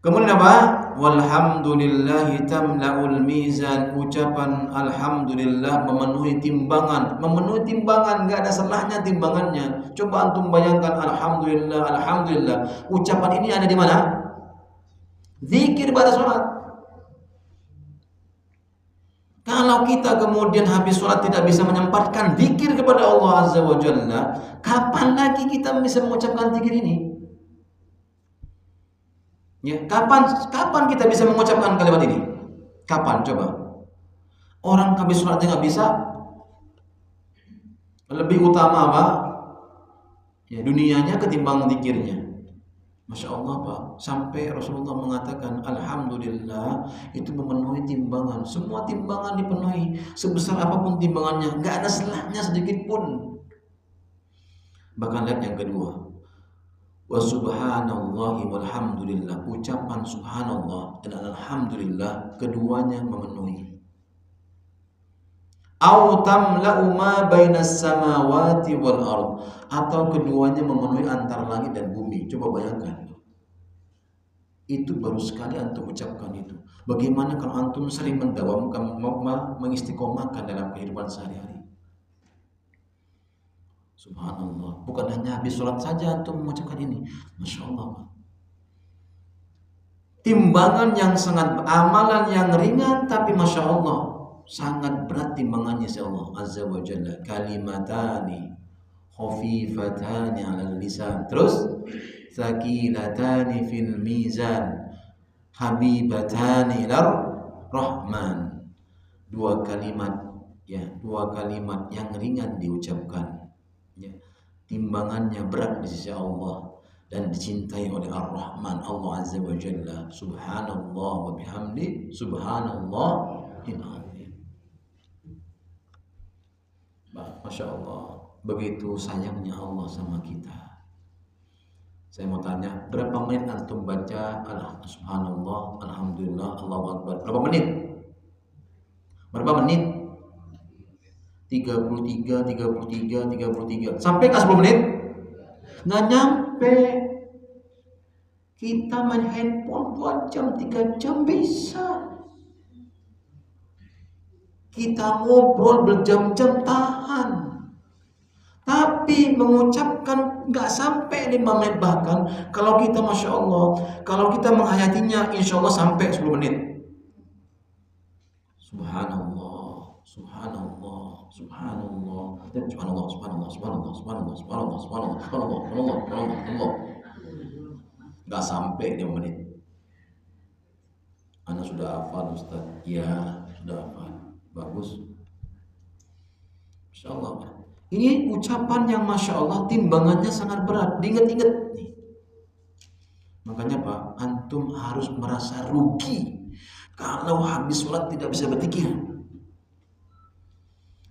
Kemudian apa? Walhamdulillahi tamla'ul mizan. Ucapan alhamdulillah memenuhi timbangan. Memenuhi timbangan, enggak ada salahnya timbangannya. Coba antum bayangkan, alhamdulillah, alhamdulillah. Ucapan ini ada di mana? Zikir pada sholat. Kalau kita kemudian habis sholat tidak bisa menyempatkan zikir kepada Allah Azza wa Jalla, kapan lagi kita bisa mengucapkan zikir ini? Ya, kapan kita bisa mengucapkan kalimat ini? Kapan coba? Orang habis sholat nggak bisa. Lebih utama apa? Ya, dunianya ketimbang zikirnya. Masya Allah Pak, sampai Rasulullah mengatakan alhamdulillah itu memenuhi timbangan. Semua timbangan dipenuhi, sebesar apapun timbangannya, nggak ada salahnya sedikit pun. Bahkan lihat yang kedua, wa subhanallahi walhamdulillah. Ucapan subhanallah dan alhamdulillah keduanya memenuhi. Au tamla'u ma bainas samawati wal ard, atau keduanya memenuhi antara langit dan bumi. Coba bayangkan. Itu baru sekali antum ucapkan itu. Bagaimana kalau antum sering mendawamkan, mengistiqomahkan dalam kehidupan sehari-hari? Subhanallah. Bukan hanya habis sholat saja antum mengucapkan ini. Masya Allah. Timbangan yang sangat, amalan yang ringan tapi Masya Allah sangat berat timbangannya ya Allah Azza wa Jalla. Kalimatani khafifatani 'alal lisan. Terus thaqilatani fil mizan habibatani lar rahman. Dua kalimat yang ringan diucapkan. Ya, timbangannya berat di sisi Allah dan dicintai oleh Ar-Rahman Allah Azza wa Jalla. Subhanallah wa bihamdi subhanallahil azim. Masya Allah, begitu sayangnya Allah sama kita. Saya mau tanya, berapa menit antum baca subhanallah, alhamdulillah, Allahu Akbar? Berapa menit? Berapa menit? 33. Sampai ke 10 menit? Nggak nyampe. Kita main handphone 2 jam, 3 jam bisa. Kita ngobrol berjam-jam tahan. Tapi mengucapkan nggak sampai 5 menit bahkan. Kalau kita Masya Allah, kalau kita menghayatinya insya Allah sampai 10 menit. Subhanallah, subhanallah, subhanallah, subhanallah, subhanallah, subhanallah, subhanallah, subhanallah, subhanallah, subhanallah, subhanallah, subhanallah. Gak sampai 5 menit. Anda sudah hafal Ustaz? Ya, sudah hafal. Bagus. Masya Allah. Ini ucapan yang Masya Allah timbangannya sangat berat. Diingat-ingat nih. Makanya Pak, antum harus merasa rugi kalau habis sholat tidak bisa berzikir.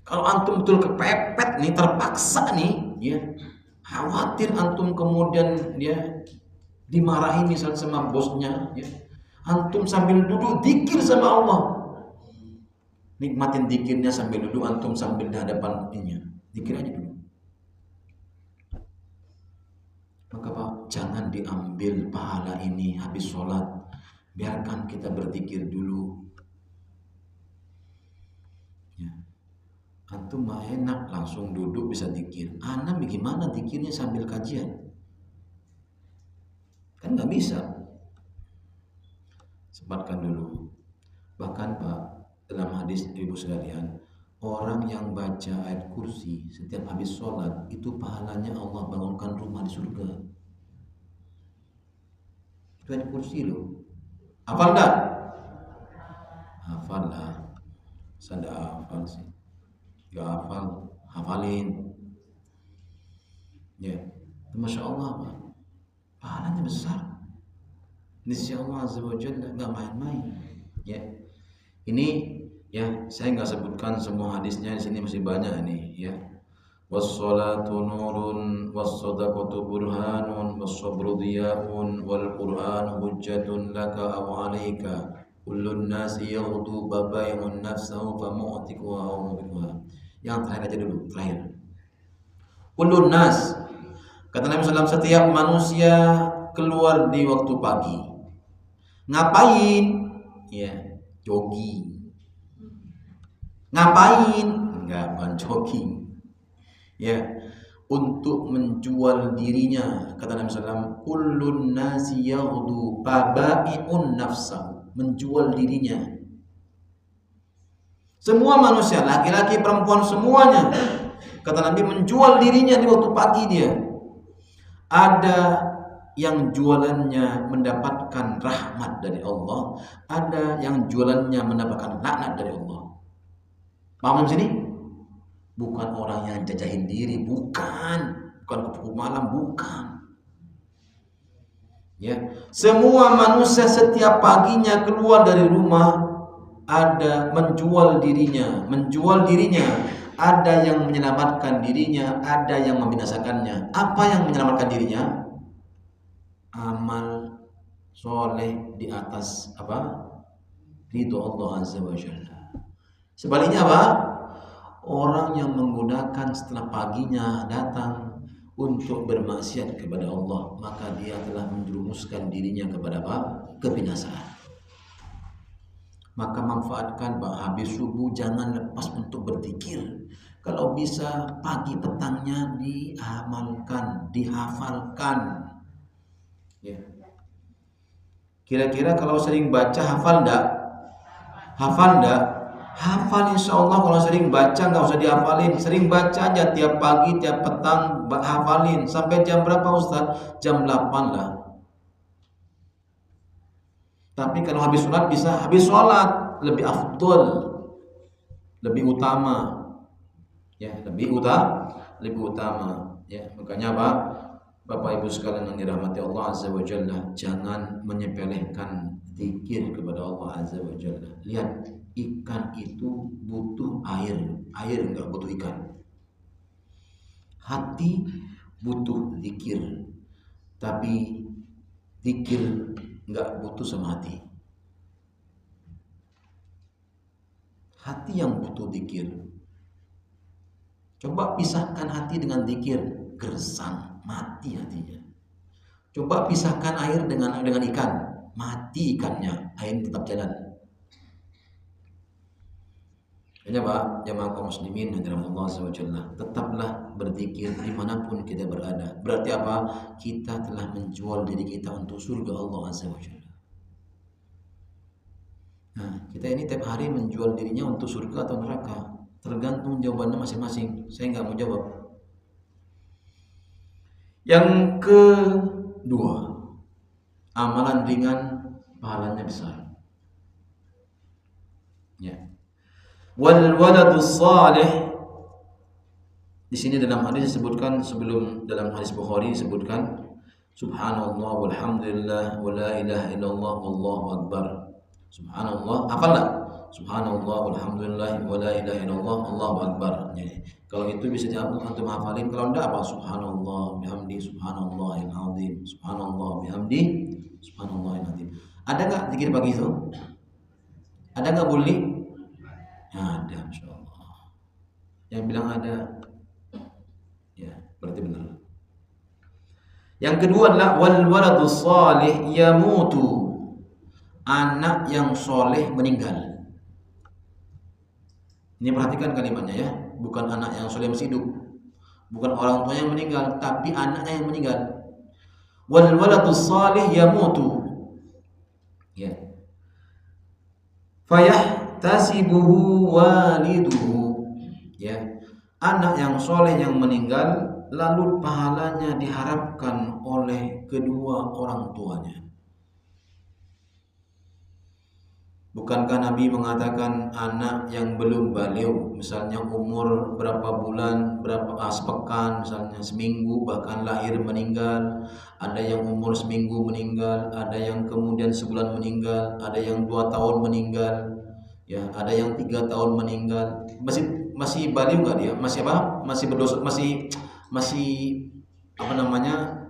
Kalau antum betul kepepet nih, terpaksa nih, ya, khawatir antum kemudian dia dimarahin misalnya sama bosnya, ya. Antum sambil duduk zikir sama Allah. Nikmatin zikirnya sambil duduk, antum sambil di hadapan ininya. Zikir aja dulu. Maka Pak, jangan diambil pahala ini habis sholat. Biarkan kita berzikir dulu. Ya. Antum mah enak langsung duduk bisa zikir. Ana bagaimana zikirnya sambil kajian? Kan nggak bisa. Sempatkan dulu. Bahkan Pak, dalam hadis ibu sekalian, orang yang baca ayat kursi setiap habis sholat itu pahalanya Allah bangunkan rumah di surga. Itu ayat kursi loh. Hafal enggak? Hafal lah. Saya enggak hafal sih. Ya hafal, hafalin. Ya, Masya Allah Pak, pahalanya besar. Nisya Allah Azza wa Jalla, enggak main-main. Ya, ini ya saya nggak sebutkan semua hadisnya, di sini masih banyak ini ya. Was-salatu nurun was-sadaqatu burhanun was-sabru diya'un wal qur'anu hujjatun laka aw 'alaika kullun nasi yaghdu babayun nafsahu famu'tiquha aw mubiquha. Yang terakhir aja dulu, terakhir. Kullun nas, kata Nabi SAW, setiap manusia keluar di waktu pagi. Ngapain? Ya, jogging. Ngapain? Enggak, bukan jogging. Ya, untuk menjual dirinya. Kata Nabi SAW, kullun nasi yaghdu babai'un nafsahu, menjual dirinya. Semua manusia, laki-laki, perempuan, semuanya, kata Nabi, menjual dirinya di waktu pagi dia. Ada yang jualannya mendapatkan rahmat dari Allah, ada yang jualannya mendapatkan laknat dari Allah. Paham di sini? Bukan orang yang jajahin diri, bukan kupu malam, bukan. Ya, semua manusia setiap paginya keluar dari rumah, ada menjual dirinya, ada yang menyelamatkan dirinya, ada yang membinasakannya. Apa yang menyelamatkan dirinya? Amal soleh di atas apa? Ridho Allah Azza wa Jalla. Sebaliknya apa? Orang yang menggunakan setelah paginya datang untuk bermaksiat kepada Allah, maka dia telah menjerumuskan dirinya kepada apa? Kebinasaan. Maka manfaatkan habis subuh, jangan lepas untuk berzikir. Kalau bisa pagi petangnya diamalkan, dihafalkan. Ya. Kira-kira kalau sering baca hafal enggak? Hafal enggak? Hafal insya Allah. Kalau sering baca nggak usah dihafalin, sering baca aja tiap pagi, tiap petang hafalin. Sampai jam berapa Ustaz? Jam 8 lah. Tapi kalau habis sholat bisa habis sholat, lebih afdol, lebih utama. Ya, lebih utama. Ya, makanya apa? Bapak Ibu sekalian yang dirahmati Allah Azza wa Jalla, jangan menyepelekan zikir kepada Allah Azza wa Jalla. Lihat, ikan itu butuh air enggak butuh ikan. Hati butuh zikir, tapi zikir enggak butuh sama hati. Hati yang butuh zikir. Coba pisahkan hati dengan zikir, gersang, mati hatinya. Coba pisahkan air dengan ikan, mati ikannya, air tetap jalan. Ya Pak, jamaah kaum muslimin yang dirahmati Allah SWT, tetaplah berzikir dimanapun kita berada. Berarti apa? Kita telah menjual diri kita untuk surga Allah SWT. Nah, kita ini tiap hari menjual dirinya untuk surga atau neraka, tergantung jawabannya masing-masing. Saya nggak mau jawab. Yang kedua, amalan ringan pahalanya besar. Ya. Wal waladus salih, di sini dalam hadis disebutkan, sebelum dalam hadis Bukhari disebutkan subhanallah walhamdulillah wa la ilaha illallah wallahu akbar. Subhanallah, hafal enggak? Subhanallah walhamdulillah wa la ilaha illallah Allahu akbar. Kalau itu bisa antum hafalin, kalau enggak apa? Subhanallah bihamdi, subhanallahil azim, subhanallah bihamdi, subhanallahil azim. Ada enggak zikir pagi itu? Ada enggak Bulli? Ada, insyaallah. Yang bilang ada, ya berarti benar. Yang kedua adalah wal waladus salih yamutu. Anak yang soleh meninggal. Ini perhatikan kalimatnya ya, bukan anak yang soleh masih hidup, bukan orang tuanya yang meninggal, tapi anaknya yang meninggal. Wal waladus salih yamutu. Ya. Fayahtasibuhu waliduhu. Ya. Anak yang soleh yang meninggal, lalu pahalanya diharapkan oleh kedua orang tuanya. Bukankah Nabi mengatakan anak yang belum baligh, misalnya umur berapa bulan, sepekan, misalnya seminggu, bahkan lahir meninggal, ada yang umur seminggu meninggal, ada yang kemudian sebulan meninggal, ada yang 2 tahun meninggal, ya, ada yang 3 tahun meninggal, masih baligh nggak dia? Masih apa? Masih berdosa, masih apa namanya?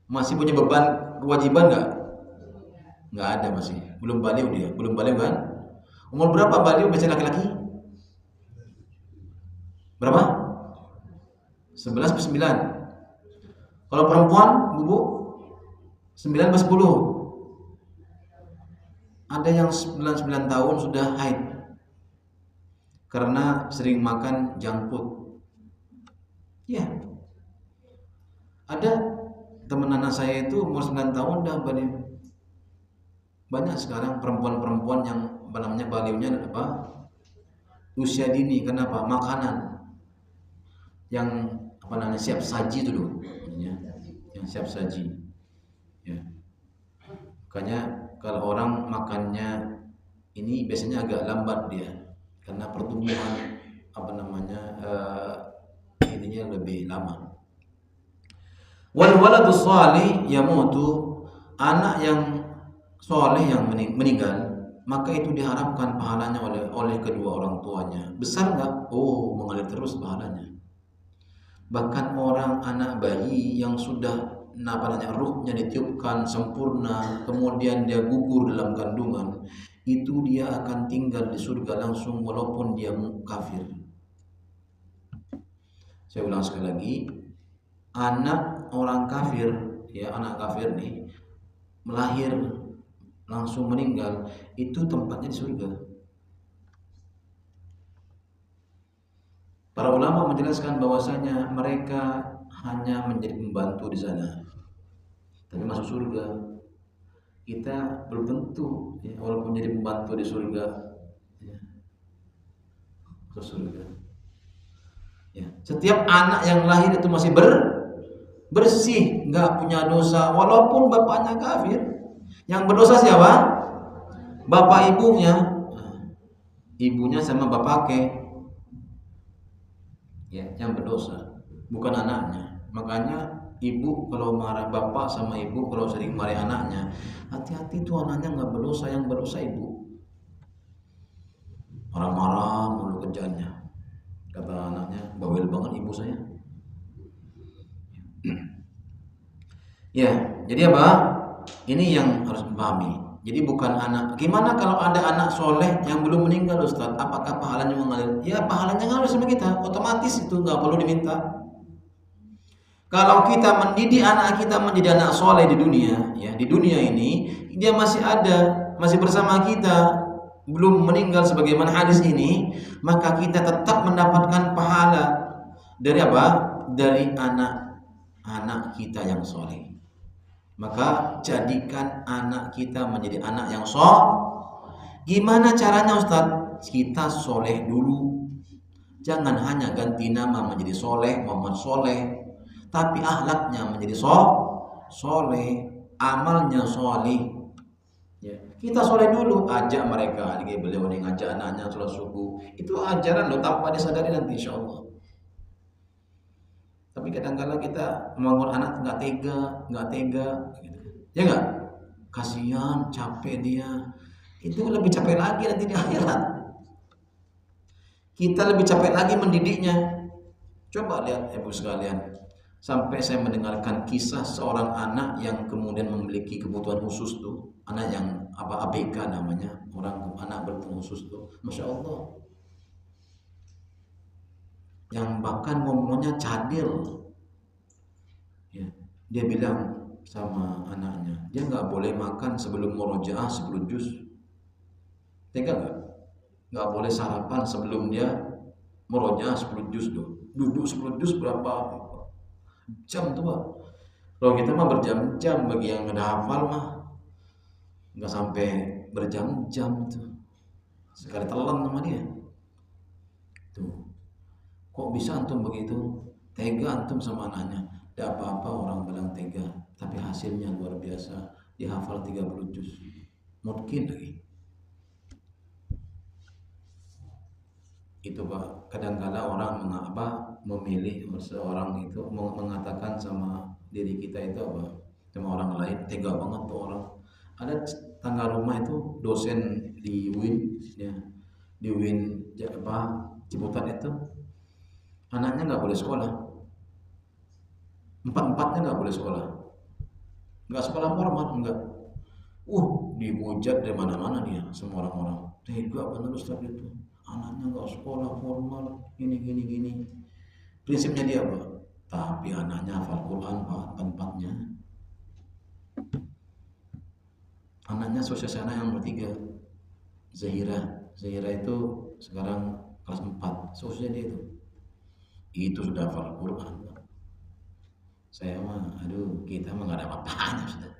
Masih punya beban kewajiban nggak? Nggak ada, masih belum baligh dia, belum baligh kan? Umur berapa baligh biasanya laki-laki? Berapa? 11 atau 9? Kalau perempuan, Bu? 9 atau 10? Ada yang 9 tahun sudah haid karena sering makan junk food. Ya. Ada teman anak saya itu umur 9 tahun udah baligh. Banyak sekarang perempuan-perempuan yang balighnya usia dini. Kenapa? Makanan yang siap saji itu loh, yang siap saji. Ya. Makanya kalau orang makannya ini biasanya agak lambat dia, karena pertumbuhan ininya lebih lama. Wal waladus shalih yamutu. Anak yang soleh yang meninggal, maka itu diharapkan pahalanya oleh kedua orang tuanya. Besar nggak? Oh, mengalir terus pahalanya. Bahkan anak bayi yang sudah ruhnya ditiupkan sempurna, kemudian dia gugur dalam kandungan, itu dia akan tinggal di surga langsung walaupun dia kafir. Saya ulang sekali lagi, anak orang kafir, ya, anak kafir nih melahir langsung meninggal, itu tempatnya di surga. Para ulama menjelaskan bahwasanya mereka hanya menjadi pembantu di sana, tapi masuk surga. Kita belum tentu, ya, walaupun jadi pembantu di surga, ya, masuk surga. Ya. Setiap anak yang lahir itu masih bersih, nggak punya dosa, walaupun bapaknya kafir. Yang berdosa siapa? Bapak ibunya. Ibunya sama bapaknya, ya, yang berdosa, bukan anaknya. Makanya ibu kalau marah, bapak sama ibu kalau sering marah anaknya, hati-hati tuh, anaknya nggak berdosa, yang berdosa ibu. Marah-marah mulu kerjaannya, kata anaknya, bawel banget ibu saya. Ya, jadi apa? Ini yang harus dipahami. Jadi bukan anak. Gimana kalau ada anak soleh yang belum meninggal, Ustaz? Apakah pahalanya mengalir? Ya, pahalanya ngalir sama kita, otomatis, itu nggak perlu diminta. Kalau kita mendidik anak kita menjadi anak soleh di dunia, ya, di dunia ini dia masih ada, masih bersama kita, belum meninggal sebagaimana hadis ini, maka kita tetap mendapatkan pahala dari apa? Dari anak-anak kita yang soleh. Maka jadikan anak kita menjadi anak yang soleh. Gimana caranya, Ustaz? Kita soleh dulu. Jangan hanya ganti nama menjadi soleh, Muhammad Soleh, tapi akhlaknya menjadi soleh, amalnya soleh. Ya. Kita soleh dulu, ajak mereka. Jadi beliau ini ngajak anaknya sholat subuh. Itu ajaran loh, tanpa disadari nanti insya Allah. Tapi kadang-kadang kita membangun anak nggak tega, gitu. Ya nggak? Kasihan, capek dia. Itu lebih capek lagi nanti di akhirat. Kita lebih capek lagi mendidiknya. Coba lihat ibu sekalian, sampai saya mendengarkan kisah seorang anak yang kemudian memiliki kebutuhan khusus tuh, anak yang ABK namanya, anak berkebutuhan khusus tuh, masya Allah, yang bahkan ngomongnya cadil. Ya, dia bilang sama anaknya, dia nggak boleh makan sebelum murojaah 10 juz. Tega nggak? Nggak boleh sarapan sebelum dia murojaah 10 juz tuh. Duduk 10 juz berapa jam tuh Pak? Kalau kita mah berjam-jam, bagi yang udah hafal mah nggak sampai berjam-jam tuh. Sekali telan sama dia. Tuh. Kok bisa antum begitu? Tega antum sama anaknya. Tidak apa-apa orang bilang tega, tapi hasilnya luar biasa. Dia hafal 30 juz. Mungkin lagi. Itu Pak, kadang-kadang orang memilih seorang itu mengatakan sama diri kita itu apa, sama orang lain, tega banget tuh orang. Ada tangga rumah itu dosen di UIN ya, di UIN Ciputat itu, anaknya nggak boleh sekolah, empat-empatnya nggak boleh sekolah, nggak sekolah formal, nggak. Dihujat dari mana-mana dia, semua orang-orang tega benar Ustaz itu, anaknya nggak sekolah formal, gini. Prinsipnya dia apa? Tapi anaknya hafal Quran Pak, tempatnya. Anaknya sosial anak yang bertiga, Zahira itu sekarang kelas 4, sosial dia itu sudah hafal Quran. Saya mah, kita mah nggak ada apa-apanya sudah.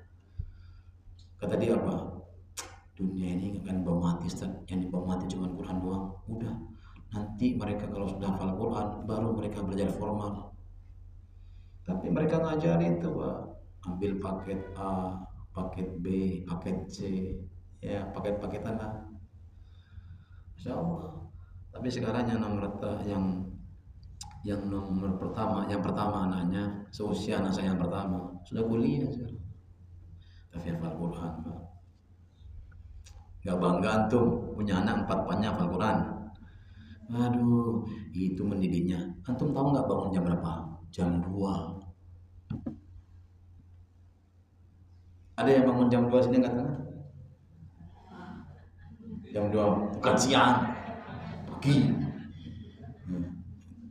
Kata dia apa? Dunia ini akan bawa mati, yang dibawa mati cuma Quran doang. Udah, nanti mereka kalau sudah hafal Quran baru mereka belajar formal. Tapi mereka ngajarin tuh Pak, ambil paket A, paket B, paket C, ya paket-paketan lah. Masya Allah. Tapi sekarang yang pertama anaknya seusia anak saya yang pertama sudah kuliah sekarang. Tapi hafal Quran Pak. Gak bangga antum punya anak 4-empatnya hafal Quran. Aduh, itu mendidiknya. Antum tahu nggak bangun jam berapa? Jam 2. Ada yang bangun jam 2 sini nggak tahu? Jam 2, bukan siang, pagi.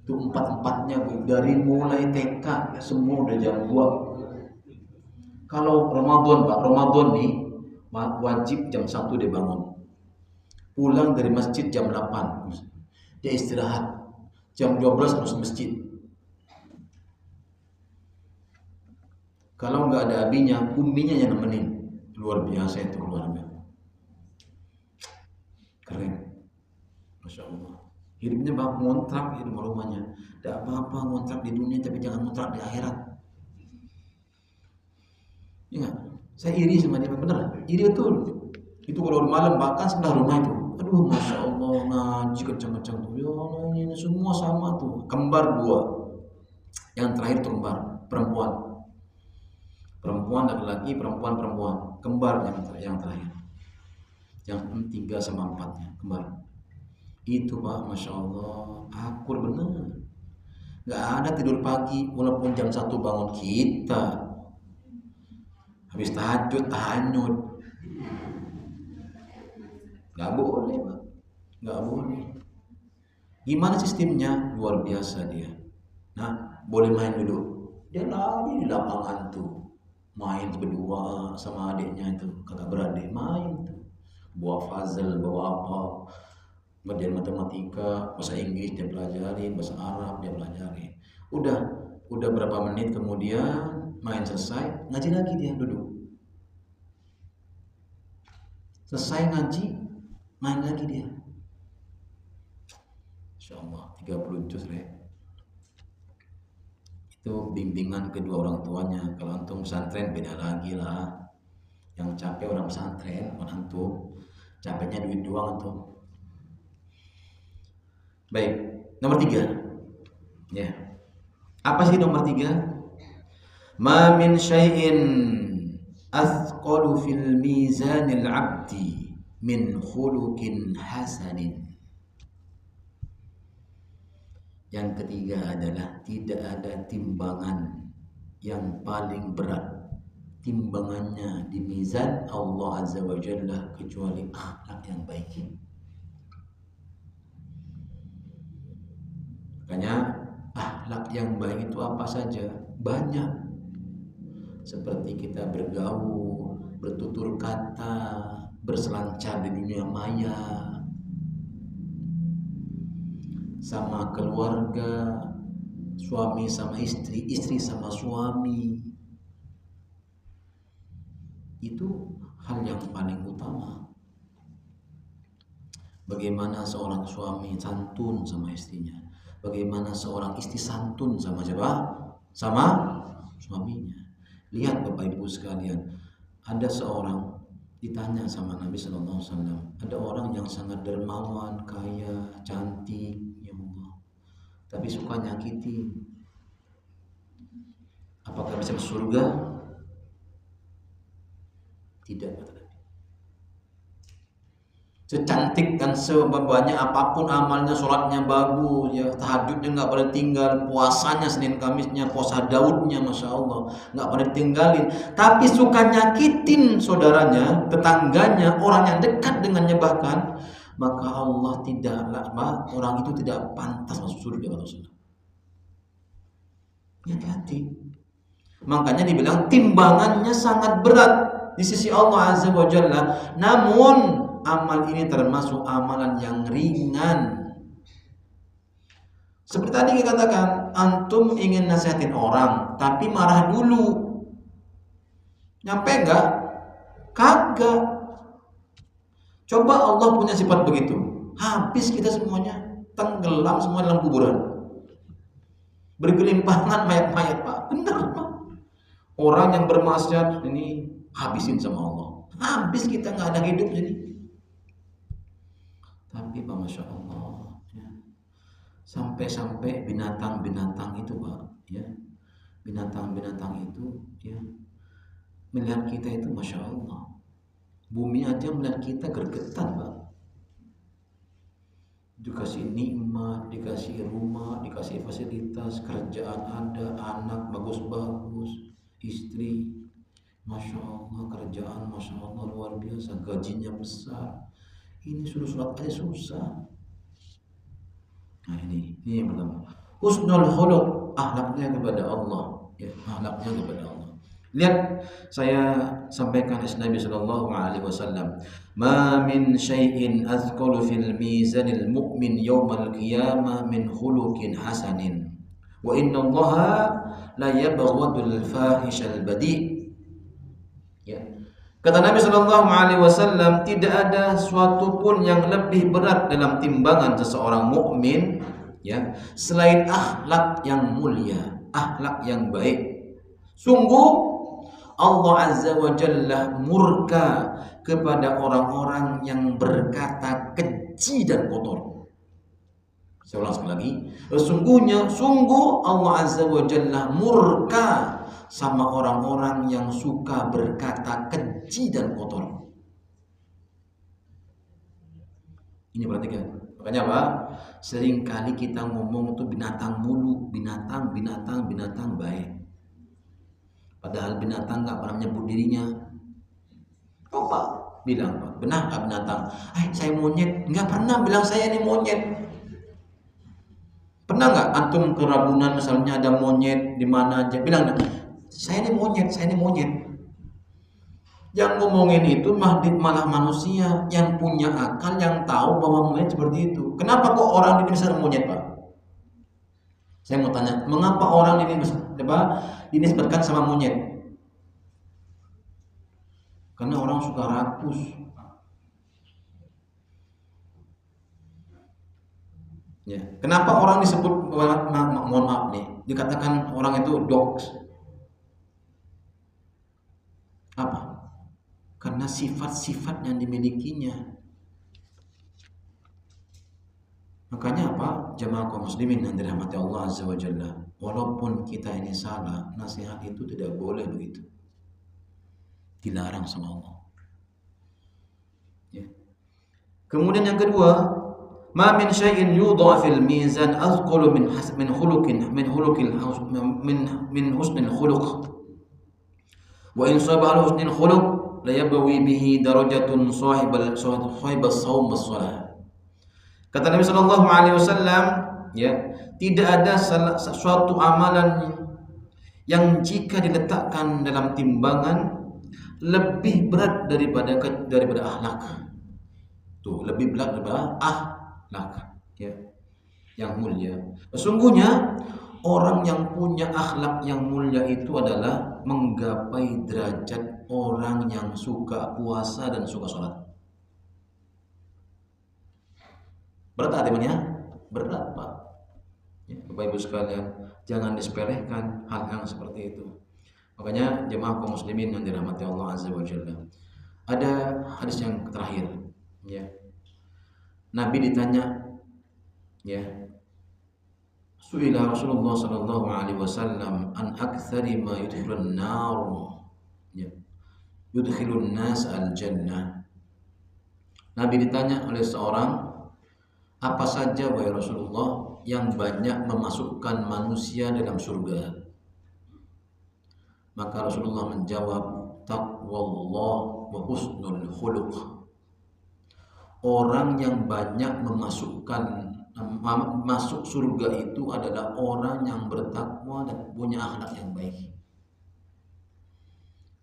Itu 4-empatnya dari mulai TK semua udah jam 2. Kalau Ramadan Pak, Ramadan nih wajib jam 1 dia bangun. Pulang dari masjid jam 8. Dia istirahat. Jam 12 harus masjid. Kalau nggak ada abinya, umminya yang nemenin. Luar biasa itu keluarga. Keren. Masya Allah. Hidupnya bak ngontrak di rumahnya. Tidak apa-apa ngontrak di dunia, tapi jangan ngontrak di akhirat. Ya, saya iri sama dia, bener, iri betul. Itu kalau malam bahkan sebelah rumah itu, aduh Masya Allah ngaji kencang-kencang tuh, ya Allah ini semua sama tuh, kembar 2, yang terakhir tuh kembar, perempuan laki-laki, perempuan, kembar yang terakhir, yang 3 sama 4-nya kembar. Itu Pak, Masya Allah, akur bener, nggak ada tidur pagi, walaupun jam 1 bangun kita. Habis tahajud, tahanyut. Gak boleh Pak, gak boleh. Gimana sistemnya? Luar biasa dia. Nah, boleh main dulu. Dia lari di lapangan tuh, main berdua sama adiknya itu, kakak beradik main tuh. Bawa puzzle, bawa apa, ngerjain matematika, bahasa Inggris dia pelajarin, bahasa Arab dia pelajarin. Udah berapa menit kemudian main selesai, ngaji lagi dia duduk. Selesai ngaji, main lagi dia. Insya Allah 30 juz Itu bimbingan kedua orang tuanya. Kalau antum pesantren beda lagi lah. Yang capek orang pesantren, bukan antum. Capeknya duit doang antum. Baik, nomor 3. Ya. Apa sih nomor 3? Ma min syai'in athqalu fil mizanil abdi min khuluqin hasanin. Yang ketiga adalah tidak ada timbangan yang paling berat timbangannya di mizan Allah Azza wa Jalla kecuali akhlak yang baik. Makanya akhlak yang baik itu apa saja? Banyak. Seperti kita bergaul, bertutur kata, berselancar di dunia maya, sama keluarga, suami sama istri, istri sama suami. Itu hal yang paling utama. Bagaimana seorang suami santun sama istrinya, bagaimana seorang istri santun sama siapa? Sama suaminya. Lihat Bapak Ibu sekalian, ada seorang ditanya sama Nabi Sallallahu Alaihi Wasallam, ada orang yang sangat dermawan, kaya, cantik, ya Allah, tapi suka nyakiti. Apakah bisa masuk surga? Tidak, kata Nabi. Secantik dan sebanyak apapun amalnya, sholatnya bagus, ya tahajudnya nggak pada tinggal, puasanya Senin Kamisnya, puasa Daudnya, masya Allah, nggak pada tinggalin. Tapi suka nyakitin saudaranya, tetangganya, orang yang dekat dengannya bahkan, maka Allah tidaklah, orang itu tidak pantas masuk surga, kata Rasulullah. Hati-hati. Makanya dibilang timbangannya sangat berat di sisi Allah Azza wa Jalla. Namun amal ini termasuk amalan yang ringan. Seperti tadi kita katakan, antum ingin nasihatin orang tapi marah dulu. Nyampe enggak? Kagak. Coba Allah punya sifat begitu, habis kita semuanya, tenggelam semua dalam kuburan, bergelimpangan mayat-mayat, Pak. Benar, Pak. Orang yang bermaksiat ini habisin sama Allah. Habis kita nggak ada hidup jadi. Tapi Pak, masya Allah, ya. Sampai-sampai binatang-binatang itu, Pak, ya, binatang-binatang itu, ya, melihat kita itu, masya Allah, bumi aja melihat kita gergetan, Pak. Dikasih nikmat, dikasih rumah, dikasih fasilitas, kerjaan ada, anak bagus-bagus, istri, masya Allah, kerjaan, masya Allah, luar biasa, gajinya besar. Ini suruh sholat aja susah. Nah ini yang pertama. Husnul khuluq, akhlaknya kepada Allah, ya, akhlaknya kepada Allah. Lihat, saya sampaikan hadis Nabi sallallahu alaihi wasallam, "Ma min syai'in azqalu fil mizanil mu'min yaumal qiyamah min khuluqin hasanin. Wa inna Allaha la yabghadul fahishal badi." Ya. Kata Nabi Shallallahu Alaihi Wasallam, tidak ada suatu pun yang lebih berat dalam timbangan seseorang mukmin, ya, selain akhlak yang mulia, akhlak yang baik. Sungguh Allah Azza wa Jalla murka kepada orang-orang yang berkata keji dan kotor. Saya ulang sekali lagi, sungguh Allah Azza wa Jalla murka sama orang-orang yang suka berkata keji dan kotor. Ini perhatikan. Makanya apa? Seringkali kita ngomong itu binatang mulu, binatang baik. Padahal binatang nggak pernah menyebut dirinya. Coba bilang, Pak, benar nggak binatang? Saya monyet, nggak pernah bilang saya ini monyet. Pernah nggak antum ke Ragunan misalnya ada monyet di mana aja, bilang, saya ini monyet. Yang ngomongin itu malah manusia yang punya akal, yang tahu bahwa monyet seperti itu. Kenapa kok orang ini bisa monyet, Pak? Saya mau tanya, mengapa orang ini dinisbatkan sama monyet? Karena orang suka rakus. Ya. Kenapa orang disebut, mohon maaf nih, dikatakan orang itu dogs? Apa? Karena sifat-sifat yang dimilikinya. Makanya apa? Jamaah kaum muslimin yang dirahmati Allah Azza wa Jalla, walaupun kita ini salah, nasihat itu tidak boleh begitu. Dilarang sama Allah. Ya. Kemudian yang kedua, Ma min syai'in yudha fil mizan azqulu min husnil khuluq. Wa in sabah al husnil khuluq la yabawi bihi darajatun sahibas shaum was shalah. Kata Nabi sallallahu alaihi wasallam, ya, tidak ada suatu amalan yang jika diletakkan dalam timbangan lebih berat daripada akhlak. Tuh, lebih berat daripada akhlak, ya, yang mulia. Sesungguhnya orang yang punya akhlak yang mulia itu adalah menggapai derajat orang yang suka puasa dan suka sholat. Berat tak temannya? Berat, Pak. Ya, Bapak Ibu sekalian, jangan disepelekan hal yang seperti itu. Makanya jemaah kaum muslimin yang dirahmati Allah Azza wa Jalla. Ada hadis yang terakhir, ya. Nabi ditanya, ya, su'ila Rasulullah sallallahu alaihi wasallam an aktsari ma yudkhilun nar, ya, yudkhilun nas al jannah. Nabi ditanya oleh seorang, apa saja wahai Rasulullah yang banyak memasukkan manusia dalam surga? Maka Rasulullah menjawab, taqwallah wa husnul khuluq. Orang yang banyak masuk surga itu adalah orang yang bertakwa dan punya akhlak yang baik.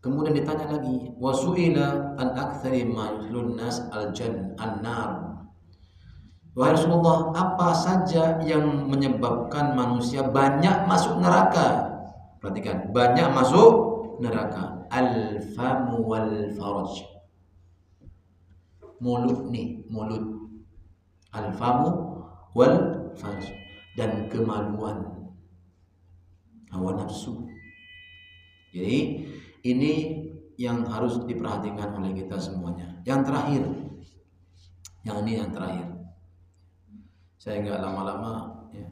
Kemudian ditanya lagi, wasu'ila an aktsari ma yudkhilun nas an-nar. Wahai Rasulullah, apa saja yang menyebabkan manusia banyak masuk neraka? Perhatikan, banyak masuk neraka. Al-famu wal faraj. Mulut nih, mulut. Al-famu wal faraj. Dan kemaluan, hawa nafsu. Jadi ini yang harus diperhatikan oleh kita semuanya. Yang terakhir, yang terakhir. Saya nggak lama-lama, ya.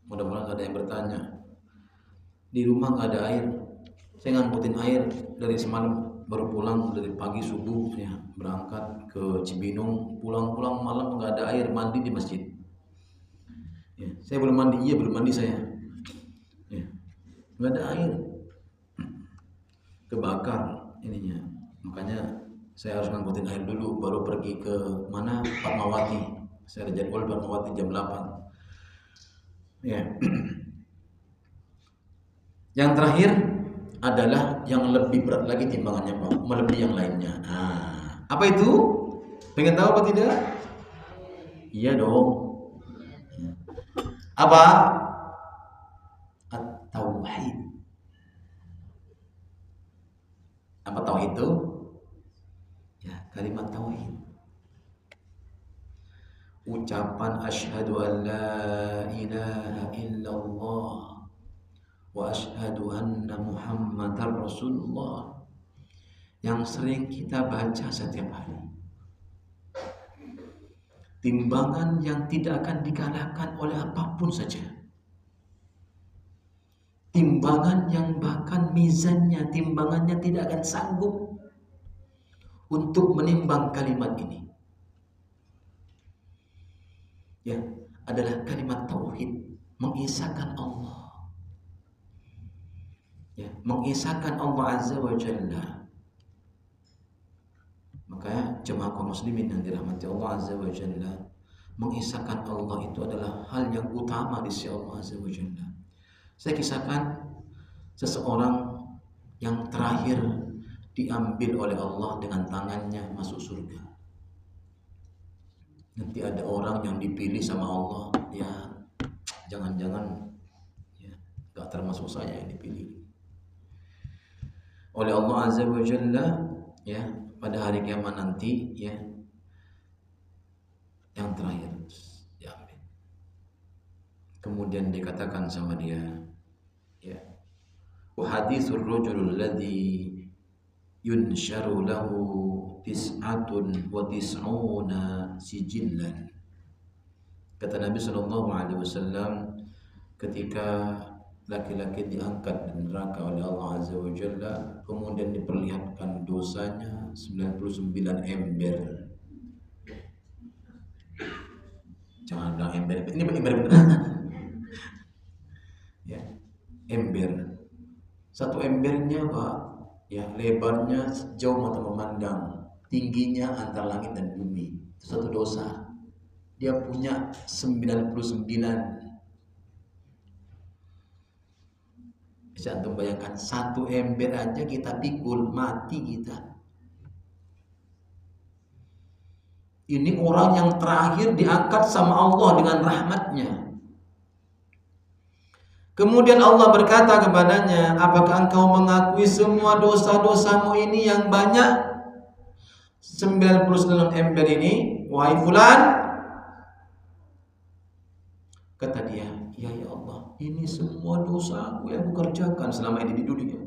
Mudah-mudahan ada yang bertanya. Di rumah nggak ada air. Saya ngangkutin air dari semalam, baru pulang dari pagi subuh, ya, berangkat ke Cibinong, pulang malam nggak ada air, mandi di masjid. Ya, saya belum mandi saya. Ya, nggak ada air, kebakar ininya. Makanya saya harus ngangkutin air dulu, baru pergi ke mana, Fatmawati. Saya ada jadwal Fatmawati jam 8. Ya. Yang terakhir adalah yang lebih berat lagi timbangannya, Pak, melebihi yang lainnya. Apa itu? Pengen tahu apa tidak? Iya dong. Apa? At-tauhid. Apa tauhid itu? Ya, kalimat tauhid. Ucapan asyhadu an la ilaha illallah wa asyhadu anna Muhammadar Rasulullah yang sering kita baca setiap hari. Timbangan yang tidak akan dikalahkan oleh apapun saja. Timbangan yang bahkan mizannya, timbangannya tidak akan sanggup untuk menimbang kalimat ini. Ya, adalah kalimat tauhid, mengisahkan Allah. Ya, mengisahkan Allah Azza wa Jalla. Maka jemaah kaum muslimin yang dirahmati Allah Azza wa Jalla, mengisahkan Allah itu adalah hal yang utama di sisi Allah Azza wa Jalla. Saya kisahkan seseorang yang terakhir diambil oleh Allah dengan tangannya masuk surga. Nanti ada orang yang dipilih sama Allah, ya jangan-jangan ya gak termasuk saya yang dipilih oleh Allah Azza wa Jalla, ya, pada hari kiamat nanti, ya, yang terakhir diambil. Kemudian dikatakan sama dia, ya, wa hadithur rajulul ladzi yunsharu lahu tis'atun wa tis'una sijillan. Kata Nabi sallallahu alaihi wasallam, ketika laki-laki diangkat dari neraka oleh Allah Azza wa Jalla, kemudian diperlihatkan dosanya 99 ember Jangan bilang ember. Ini ember beneran. Ya, ember. Satu embernya Pak, ya lebarnya sejauh mata memandang, tingginya antara langit dan bumi. Itu satu dosa. Dia punya 99. Bisa antum bayangkan, satu ember aja kita pikul, mati kita. Ini orang yang terakhir diangkat sama Allah dengan rahmatnya. Kemudian Allah berkata kepadanya, apakah engkau mengakui semua dosa-dosamu ini yang banyak? 99 ember ini, wahai fulan. Kata dia, ya Allah, ini semua dosaku yang kukerjakan selama ini di dunia.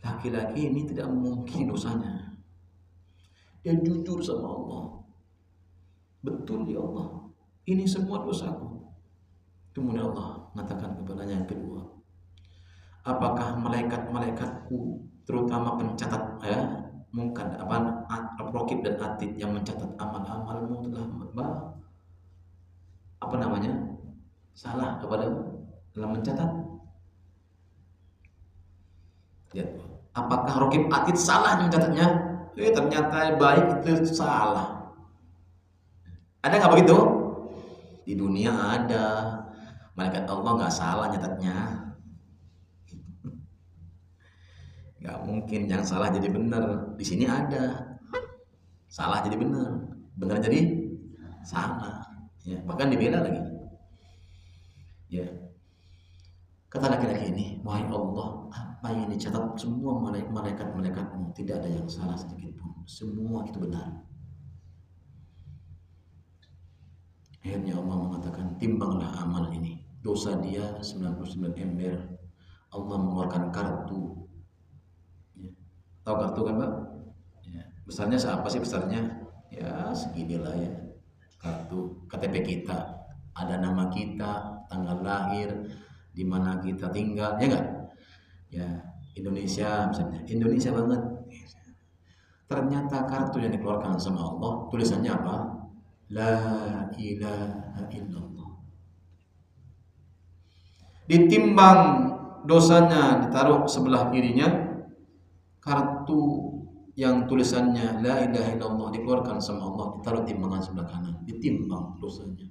Laki-laki ini tidak mungkin dosanya. Dia jujur sama Allah. Betul ya Allah, ini semua dosaku. Kemudian Allah mengatakan kepadanya yang kedua, apakah malaikat-malaikatku, terutama pencatat mungkin raqib dan atid yang mencatat amal-amalmu telah salah kepadamu dalam mencatat? Ya. Apakah raqib atid salah mencatatnya? Ternyata baik itu salah. Ada nggak begitu? Di dunia ada. Malaikat Allah nggak salah nyatatnya. Nggak mungkin yang salah jadi benar. Di sini ada. Salah jadi benar. Benar jadi salah. Ya, bahkan dibela lagi. Ya. Kata laki-laki ini, wahai Allah, apa yang dicatat semua malaikat-malaikatmu, tidak ada yang salah sedikit pun. Semua itu benar. Akhirnya Allah mengatakan, timbanglah amal ini. Dosa dia 99 ember. Allah mengeluarkan kartu. Ya. Tahu kartu kan Pak? Ya. Besarnya seapa sih besarnya? Ya seginilah ya. Kartu KTP kita. Ada nama kita, tanggal lahir, di mana kita tinggal, ya enggak? Ya, Indonesia misalnya, Indonesia banget. Ternyata kartu yang dikeluarkan sama Allah, tulisannya apa? La ilaha illallah. Ditimbang dosanya, ditaruh sebelah kirinya, kartu yang tulisannya la ilaha illallah dikeluarkan sama Allah, ditaruh timbangan sebelah kanan, ditimbang dosanya.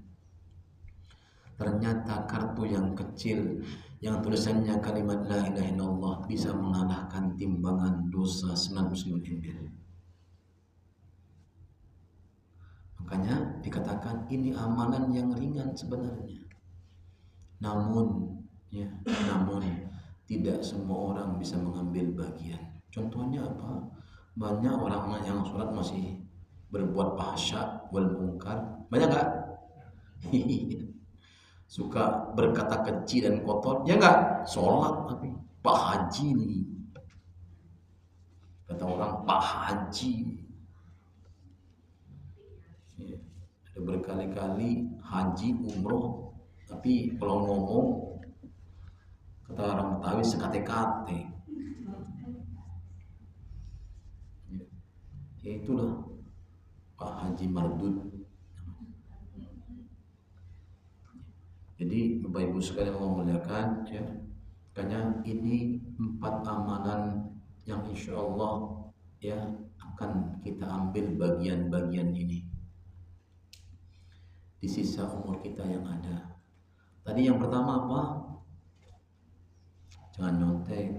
Ternyata kartu yang kecil yang tulisannya kalimat la ilaha illallah bisa mengalahkan timbangan dosa 99 ember. Makanya dikatakan ini amalan yang ringan sebenarnya. Namun tidak semua orang bisa mengambil bagian. Contohnya apa? Banyak orang yang sholat masih berbuat fahsya wal munkar. Banyak nggak? Suka berkata keji dan kotor, ya enggak? Sholat tapi Pak Haji nih. Kata orang Pak Haji. Ya, ada berkali-kali haji umroh, tapi kalau ngomong kata orang Betawi sekate-kate. Ya itulah Pak Haji Mardud. Jadi Bapak Ibu sekalian memuliakan, ya, makanya ini 4 amalan yang insya Allah ya akan kita ambil bagian-bagian ini di sisa umur kita yang ada. Tadi yang pertama apa? Jangan nyontek.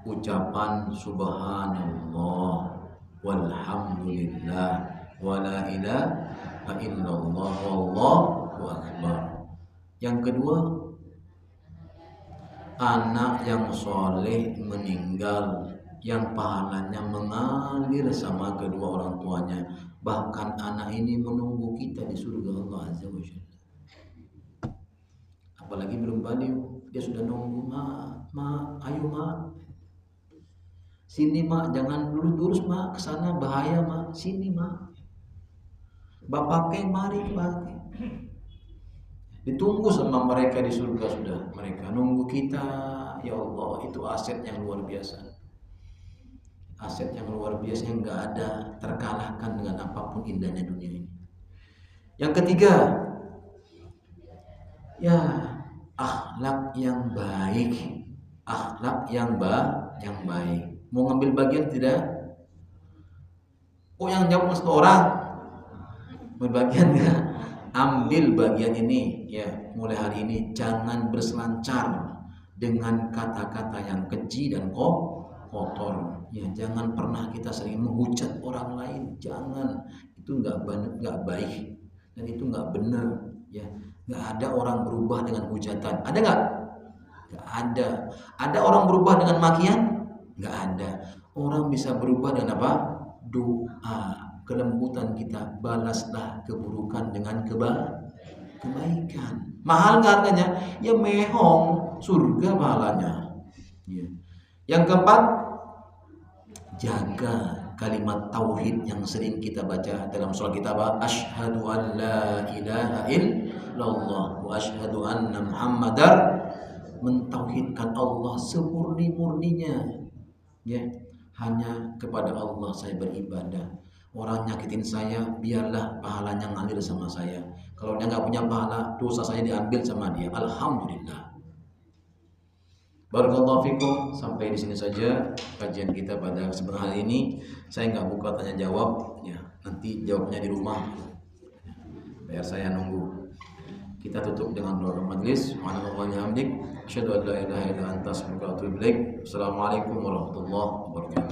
Ucapan subhanallah walhamdulillah wala ilaha illallah wallahu akbar. Yang kedua, anak yang soleh meninggal yang pahalanya mengalir sama kedua orang tuanya, bahkan anak ini menunggu kita di surga Allah Azza wa Jalla. Apalagi belum balik, dia sudah nunggu, ayo sini jangan lurus mak, kesana bahaya sini bapak mari pakai. Ditunggu sama mereka di surga sudah, mereka nunggu kita, ya Allah, itu aset yang luar biasa. aset yang luar biasa yang nggak ada terkalahkan dengan apapun indahnya dunia ini. Yang ketiga, ya akhlak yang baik, akhlak yang baik. Mau ngambil bagian tidak? Oh, yang jawab satu orang. Berbagian ya, ambil bagian ini ya. Mulai hari ini jangan berselancar dengan kata-kata yang keji dan kotor. Ya, jangan pernah kita sering menghujat orang lain. Jangan, itu nggak baik dan itu nggak benar. Ya, nggak ada orang berubah dengan hujatan. Ada nggak? Nggak ada. Ada orang berubah dengan makian? Nggak ada. Orang bisa berubah dengan apa? Doa, kelembutan kita. Balaslah keburukan dengan kebaikan. Mahal nggak harganya? Ya mehong, surga pahalanya. Ya. Yang keempat, jaga kalimat tauhid yang sering kita baca dalam surah kita apa? Asyhadu an la ilaha illallah wa asyhadu anna Muhammadar, mentauhidkan Allah semurni-murninya. Ya, hanya kepada Allah saya beribadah. Orang nyakitin saya, biarlah pahalanya ngalir sama saya. Kalau dia nggak punya pahala, dosa saya diambil sama dia. Alhamdulillah. Barakallahu fikum. Sampai di sini saja kajian kita pada kesempatan hari ini. Saya nggak buka tanya jawab, ya nanti jawabnya di rumah. Biar saya nunggu. Kita tutup dengan doa majelis. Assalamualaikum warahmatullahi wabarakatuh.